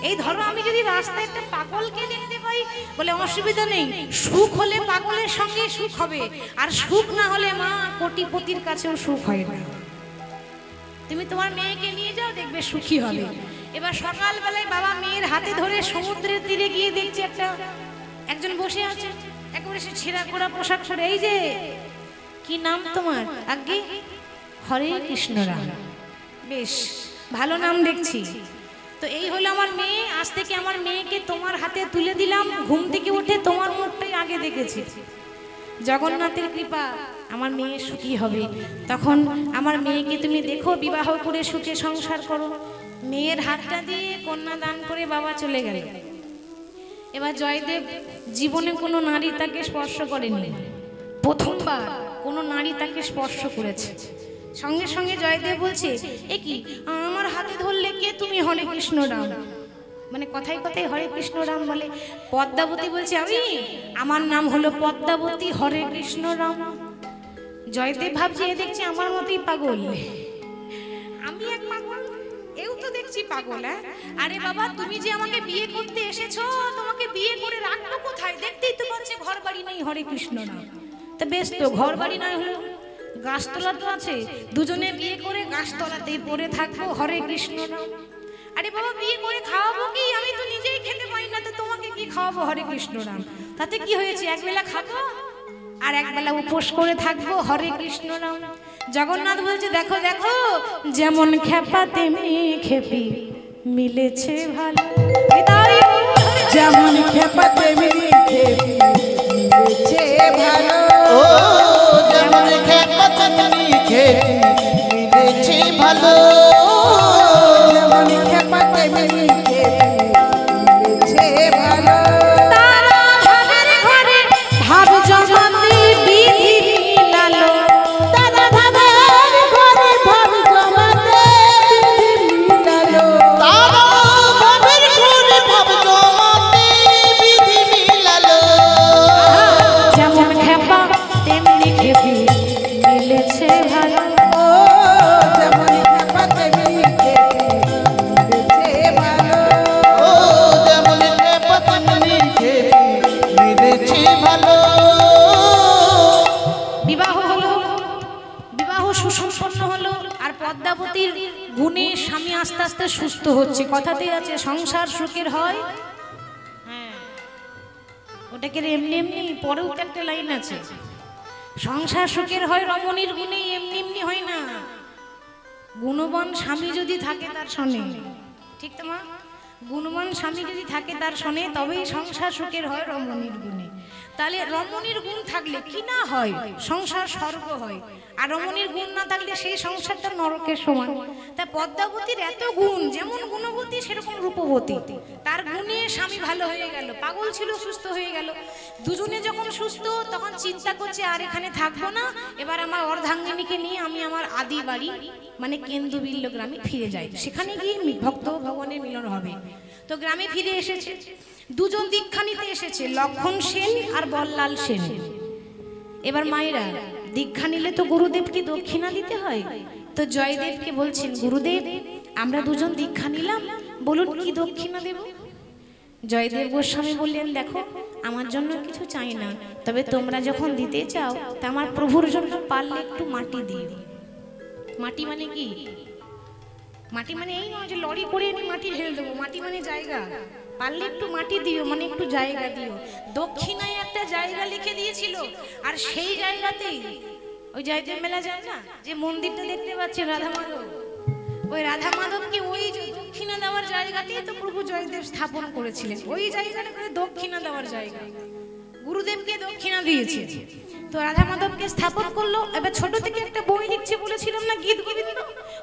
এই ধরো আমি যদি রাস্তায় একটা পাগলকে দেখতে পাই, বলে অসুবিধা নেই, সুখ হলে পাগলের সঙ্গে সুখ হবে, আর সুখ না হলে মা কোটিপতির কাছেও সুখ হয় না। তুমি তোমার মেয়েকে নিয়ে যাও, দেখবে সুখী হবে। এবার সকালবেলায় বাবা মেয়ের হাতে ধরে সমুদ্রের তীরে গিয়ে দেখছে একজন বসে আছে, একেবারে সে ছেঁড়া খোড়া পোশাক পরে। এই যে, কি নাম তোমার? আগে হরে কৃষ্ণ রাম। বেশ ভালো নাম দেখছি। তো এই হলো আমার মেয়ে, আজ থেকে আমার মেয়েকে তোমার হাতে তুলে দিলাম। ঘুম থেকে উঠে তোমার মুখটাই আগে দেখেছি। জগন্নাথের কৃপা, আমার মেয়ে সুখী হবে। তখন আমার মেয়েকে তুমি দেখো, বিবাহ করে সুখে সংসার করো। মেয়ের হাতটা দিয়ে কন্যা দান করে বাবা চলে গেল। এবার জয়দেব জীবনে কোনো নারী তাকে স্পর্শ করেনি, প্রথমবার কোনো নারী তাকে স্পর্শ করেছে। সঙ্গে সঙ্গে জয়দেব বলছে, এ কি আমার হাতে ধরলে কে তুমি? হরে কৃষ্ণ রাম। মানে কথায় কথায় হরে কৃষ্ণ রাম বলে। পদ্মাবতী বলছে, আমি, আমার নাম হলো পদ্মাবতী, হরে কৃষ্ণ রাম। জয়দেব ভাবছে, এ দেখছি আমার মতোই পাগল, আমি এক পাগল, এও তো দেখছি পাগল। আরে বাবা, তুমি যে আমাকে বিয়ে করতে এসেছো, তোমাকে বিয়ে করে রাখবো কোথায়? দেখতেই তো পাচ্ছে ঘর বাড়ি নেই, হরে কৃষ্ণ রাম। তা বেশ তো, ঘর বাড়ি নয় হলো গাছতলা তো আছে, দুজনে বিয়ে করে গাছতলাতেই পড়ে থাকবো, হরে কৃষ্ণ রাম। আরে বাবা, বিয়ে করে খাওয়াবো কি? আমি তো নিজেই খেতে পারি না, তো তোমাকে কি খাওয়াবো? হরে কৃষ্ণ রাম। তাতে কি হয়েছে? একবেলা খাবো আর একবেলা উপোস করে থাকবো, হরে কৃষ্ণ রাম। জগন্নাথ বলছে, দেখো দেখো, যেমন খেপা তেমনি খেপি, মিলেছে ভালো। যেমন খেপা তেমনি খেপি, মিলেছে ভালো। ও যেমন খেপা তেমনি খেপি, মিলেছে ভালো। যেমন খেপা তেমনি খেপি, মিলেছে ভালো। তারা ভাবের ঘরে ভাব জমাতে বিধি মিলালো। তারা ভাবের ঘরে ভাব জমাতে বিধি মিলালো। তারা ভাবের ঘরে ভাব জমাতে বিধি মিলালো। যেমন খেপা তেমনি খেপি, মিলেছে ভালো। ও যেমন খেপা তেমনি খেপি, মিলেছে ভালো। ও যেমন খেপা তেমনি খেপি, মিলেছে ভালো। বিবাহ হলো, বিবাহ সুসম্পন্ন হলো, আর পদ্মাবতীর গুণে স্বামী আস্তে আস্তে সুস্থ হচ্ছে। কথাতেই আছে, সংসার সুখের হয়। হ্যাঁ, ওটাকে এমনি এমনি, পরেও তো একটা লাইন আছে, সংসার সুখের হয় রমণীর গুণে, এমনি এমনি হয় না। গুণবান স্বামী যদি থাকে তার শোনে, ঠিক তো মা? গুণবান স্বামী যদি থাকে তার শোনে, তবেই সংসার সুখের হয় রমণীর গুণে। তাহলে রমণীর গুণ থাকলে কি না হয়? সংসার স্বর্গ হয়। আর রমণীর গুণ না থাকলে সেই সংসারটা নরকের সমান। তাই পদ্মাবতীর এত গুণ, যেমন গুণবতী সেরকম রূপবতী। তার গুণে স্বামী ভালো হয়ে গেল, পাগল ছিল সুস্থ হয়ে গেল। দুজনে যখন সুস্থ, তখন চিন্তা করছে আর এখানে থাকবো না, এবার আমার অর্ধাঙ্গিনীকে নিয়ে আমি আমার আদি বাড়ি মানে কেন্দুবিল্ল গ্রামে ফিরে যাই, সেখানে গিয়ে ভক্ত ভগবানের মিলন হবে। তো গ্রামে ফিরে এসেছে, দুজন দীক্ষা নিতে এসেছে, লক্ষণ সেন আর বল্লাল সেন। এবার মায়েরা দীক্ষা নিলে তো গুরুদেবকে দক্ষিণা দিতে হয়। তো জয়দেবকে বলছেন, গুরুদেব আমরা দুজন দীক্ষা নিলাম, বলুন কি দক্ষিণা দেব? জয়দেব গোস্বামী বললেন, দেখো আমার জন্য কিছু চাই না, তবে তোমরা যখন দিতে চাও তা আমার প্রভুর জন্য পারলে একটু মাটি দিও। মাটি মানে কি? মাটি মানে এই নয় যে লরি করে এনে মাটি ঢেলে দেবো, মাটি মানে জায়গা। পারলে একটু মাটি দিও, মানে একটু জায়গা দিও। দক্ষিণায় একটা জায়গা লিখে দিয়েছিল, আর সেই জায়গাতেই ওই জয়দেব মেলা যায় না, যে মন্দিরটা দেখতে পাচ্ছেন রাধা মাধব, ওই রাধা মাধবকে ওই যে দক্ষিণা দেওয়ার জায়গাতেই তো প্রভু জয়দেব স্থাপন করেছিলেন। ওই জায়গাটা করে দক্ষিণা দেওয়ার জায়গা, গুরুদেবকে দক্ষিণা দিয়েছে। তো রাধা মাধবকে স্থাপন করলো। এবার ছোট থেকে একটা বই লিখছে বলেছিলাম না, গীত গোবিন্দ।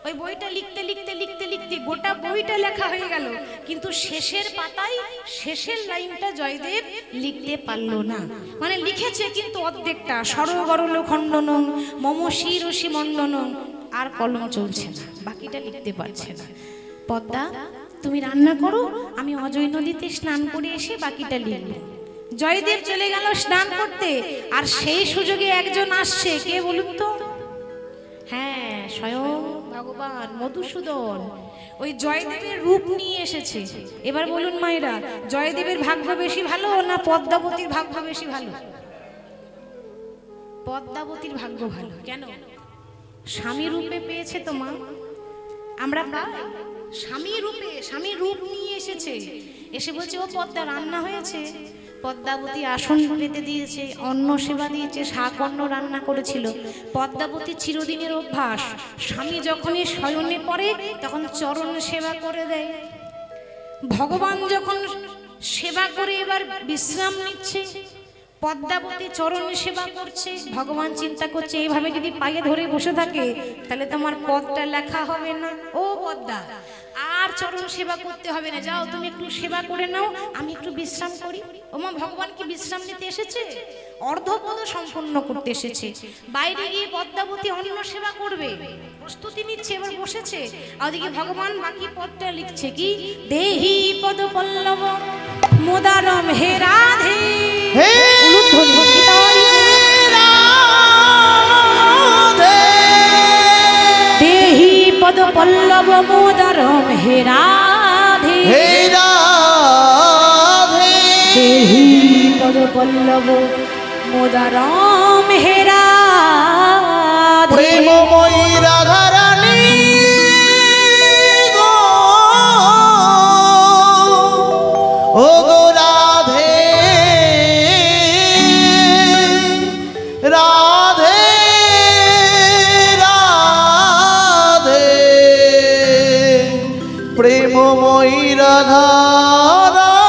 ওই বইটা লিখতে লিখতে লিখতে লিখতে গোটা বইটা লেখা হয়ে গেল, কিন্তু শেষের পাতায় শেষের লাইনটা জয়দেব লিখতে পারলো না। মানে লিখেছে কিন্তু অর্ধেকটা, সরগরল খণ্ডনং মম শিরসি মণ্ডনং, আর কলম চলছে না, বাকিটা লিখতে পারছে না। পদ্মা তুমি রান্না করো, আমি অজয় নদীতে স্নান করে এসে বাকিটা লিখব। জয়দেব চলে গেল স্নান করতে, আর সেই সুযোগে একজন আসছে, কে বলুন তো? হ্যাঁ, স্বয়ং ভগবান মধুসূদন ওই জয়দেবের রূপ নিয়ে এসেছে। এবার বলুন মায়েরা, জয়দেবের ভাগ্য বেশি ভালো না পদ্মাবতীর ভাগ্য বেশি ভালো? পদ্মাবতীর ভাগ্য ভালো। কেন? স্বামী রূপে পেয়েছে তো মা। আমরা স্বামী রূপে, স্বামী রূপ নিয়ে এসেছে, এসে বলছে ও পদ্মা রান্না হয়েছে। পদ্মাবতী আসন পেতে দিয়েছে, অন্ন সেবা দিয়েছে, শাক অন্ন রান্না করেছিল। পদ্মাবতীর চিরদিনের অভ্যাস, স্বামী যখনই শয়নে পড়ে তখন চরণ সেবা করে দেয়। ভগবান যখন সেবা করে এবার বিশ্রাম নিচ্ছে, পদ্মাবতী চরণ সেবা করছে। ভগবান চিন্তা করছে এইভাবে যদি পায়ে ধরে বসে থাকে তাহলে তোমার পদটা লেখা হবে না। ও পদ্মা, আর চরণ সেবা করতে হবে না, যাও তুমি একটু সেবা করে নাও, আমি একটু বিশ্রাম করি। ওমা, ভগবান কি বিশ্রাম নিতে এসেছে? অর্ধপদ সম্পন্ন করতে এসেছে। বাইরে গিয়ে পদ্মাবতী অন্য সেবা করবে, প্রস্তুতি নিচ্ছে, এবার বসেছে। আর ওদিকে ভগবান বাকি পদটা লিখছে কি, দেহি পদ পল্লব মোদারম হে রাধে। দেহি পদ পল্লব মোদারম হে রাধে, দেহি পদ পল্লব মোদারম হে রাধে। প্রেমময়ী রাধা রানী গো, ও গো রাধে রাধে রাধে, প্রেমময়ী রাধা রানী।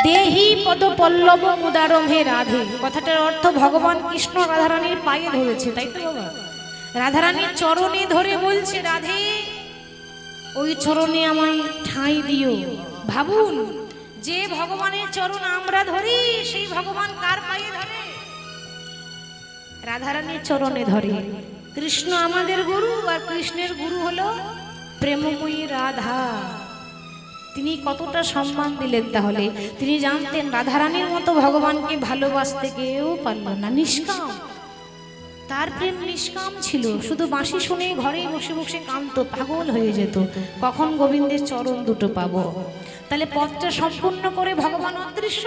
দেহি পদ পল্লব মুদারম হে রাধে, কথাটার অর্থ ভগবান কৃষ্ণ রাধারানীর পায়ে ধরেছে, তাই তো বাবা? রাধারানীর চরণে ধরে বলছে, রাধে ওই চরণে আমায় ঠাঁই দিও। ভাবুন, যে ভগবানের চরণ আমরা ধরি, সেই ভগবান কার পায়ে ধরে? রাধারানীর চরণে ধরে। কৃষ্ণ আমাদের গুরু, আর কৃষ্ণের গুরু হলো প্রেমময়ী রাধা। তিনি কতটা সম্মান দিলেন তাহলে? তিনি জানতেন রাধারানীর মতো ভগবানকে ভালোবাসতে কেউ পারল না। নিষ্কাম, তার প্রেম নিষ্কাম ছিল। শুধু বাঁশি শুনে ঘরে বসে বসে কাঁদতো, পাগল হয়ে যেত, কখন গোবিন্দের চরণ দুটো পাবো। তাহলে পথটা সম্পূর্ণ করে ভগবান অদৃশ্য।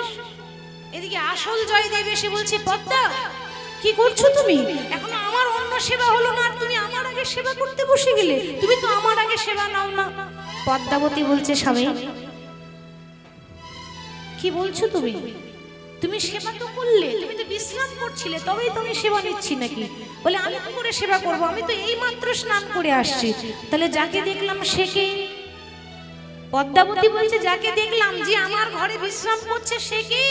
এদিকে আসল জয়দেব এসে বলছে, পদ্মা কি করছো তুমি? এখন আমার অন্য সেবা হলো না, আর তুমি আমার আগে সেবা করতে বসে গেলে। তুমি তো আমার আগে সেবা নাও না। পদ্মাবতী বলছে, স্বামী কি বলছো তুমি? তুমি সেবা তো করলে, তুমি তো বিশ্রাম করছিলে, তবেই তুমি সেবা নিচ্ছি নাকি? বলে, আমি কি করে সেবা করব? আমি তো এই মাত্র স্নান করে আসছি। তাহলে যাকে দেখলাম সে কে? পদ্মাবতী বলছে, যাকে দেখলাম, যে আমার ঘরে বিশ্রাম করছে সে কে?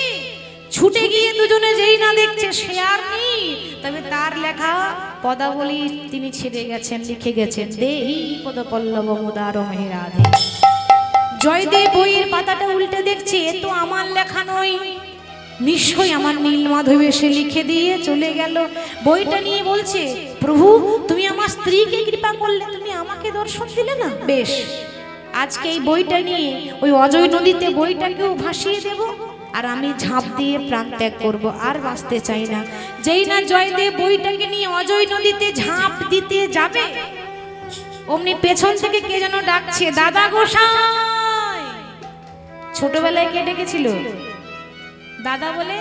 ছুটে গিয়ে দুজনে যেই না দেখছে সে আর নেই, তবে তার লেখা পদাবলী তিনি ছেড়ে গেছেন, লিখে গেছেন, দেহি পদ পল্লব মুদারম হে রাধে। জয়দেব বইয়ের পাতাটা উল্টে দেখছে, এ তো আমার লেখা নয়, নিশ্চয়ই আমার নীলমাধব এসে লিখে দিয়ে চলে গেল। বইটা নিয়ে বলছে, প্রভু তুমি আমার স্ত্রীকে কৃপা করলে, তুমি আমাকে দর্শন দিলে না। বেশ, আজকে এই বইটা নিয়ে ওই অজয় নদীতে বইটাকেও ভাসিয়ে দেব, আর আমি ঝাঁপ দিয়ে প্রাণ ত্যাগ করব, আর বাঁচতে চাই না। যেই না জয়দেব বইটাকে নিয়ে অজয় নদীতে ঝাঁপ দিতে যাবে, অমনি পেছন থেকে কে যেন ডাকছে, দাদা গোসাই। ছোটবেলায় কে ডেকেছিল? দাদা বলে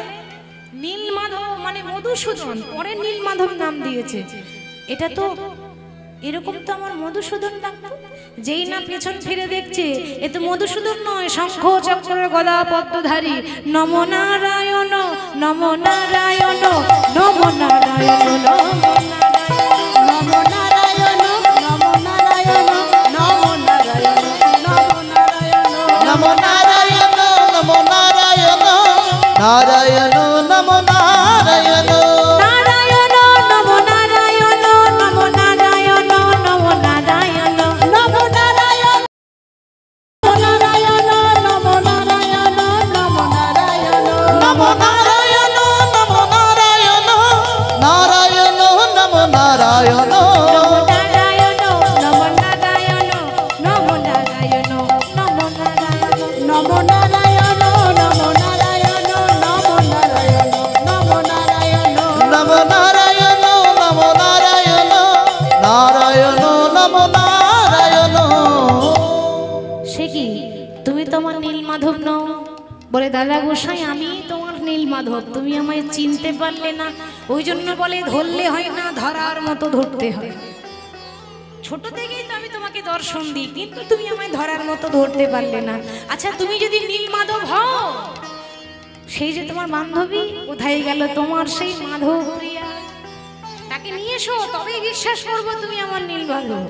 নীলমাধব, মানে মধুসূদন, পরে নীলমাধব নাম দিয়েছে। এটা তো এরকম তো আমার মধুসূদন ডাকতো। যেই না পেছন ফিরে দেখছে, এ তো মধুসূদন নয়, শঙ্খ চক্র গদা পদ্মধারী। নম নারায়ণ নম নারায়ণ নম নারায়ণ নম নারায়ণ নম বলে দাদা গোসাই আমি তোমার নীলমাধব, তুমি আমায় চিনতে পারলে না, ওই জন্য বলে ধরলে হয় না ধরার মতো ধরতে হয়। ছোট থেকেই তো আমি তোমাকে দর্শন দিই, কিন্তু তুমি আমায় ধরার মতো ধরতে পারলে না। আচ্ছা তুমি যদি নীলমাধব হও, সেই যে তোমার বান্ধবী কোথায় গেল, তোমার সেই মাধব প্রিয়া, তাকে নিয়ে এসো, তবেই বিশ্বাস করবো তুমি আমার নীলমাধব।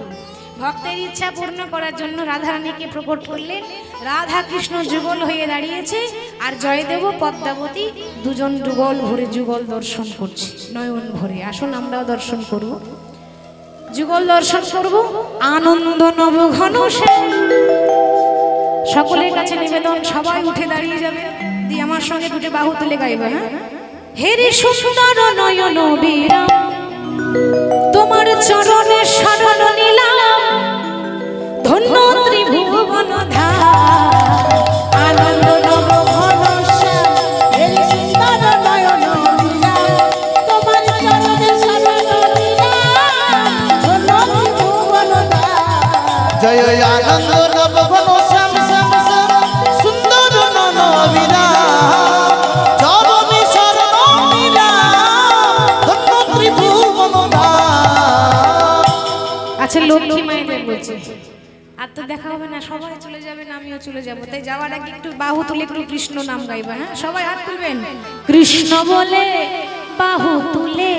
ভক্তের ইচ্ছা পূর্ণ করার জন্য রাধারানীকে প্রকট করলেন। রাধা কৃষ্ণ যুগল হয়ে দাঁড়িয়েছে, আর জয়দেব পদ্মাবতী দুজন যুগল ভরে যুগল দর্শন করছে, নয়ন ভরে। আসুন আমরাও দর্শন করব, যুগল দর্শন করব। আনন্দ নব ঘন শ্যাম। সকলের কাছে নিবেদন, সবাই উঠে দাঁড়িয়ে যাবে, দিয়ে আমার সঙ্গে দুটো বাহু তুলে গাইবে। হ্যাঁ, হেরে সুন্দর নয়ন বিরাম, তোমার চরণে শরণ নিলাম, ধন্য ত্রিভুবন ধাম। আনন্দ নব ঘন শ্যাম, হেরি সুন্দর নয়ন বিরাম, তোমার চরণে শরণ নিলাম, ধন্য ত্রিভুবন ধাম। জয় আনন্দ নব ঘন শ্যাম শ্যাম শ্যাম, সুন্দর নয়ন বিরাম, চরণে শরণ নিলাম, ধন্য ত্রিভুবন ধাম। আচ্ছা লক্ষ্মী মায়েদের বলছে, আর তো দেখা হবে না, সবাই চলে যাবেন, আমিও চলে যাব, তাই যাওয়ার আগে একটু বাহু তুলে একটু কৃষ্ণ নাম গাইবা। হ্যাঁ, সবাই হাত তুলবেন, কৃষ্ণ বলে বাহু তুলে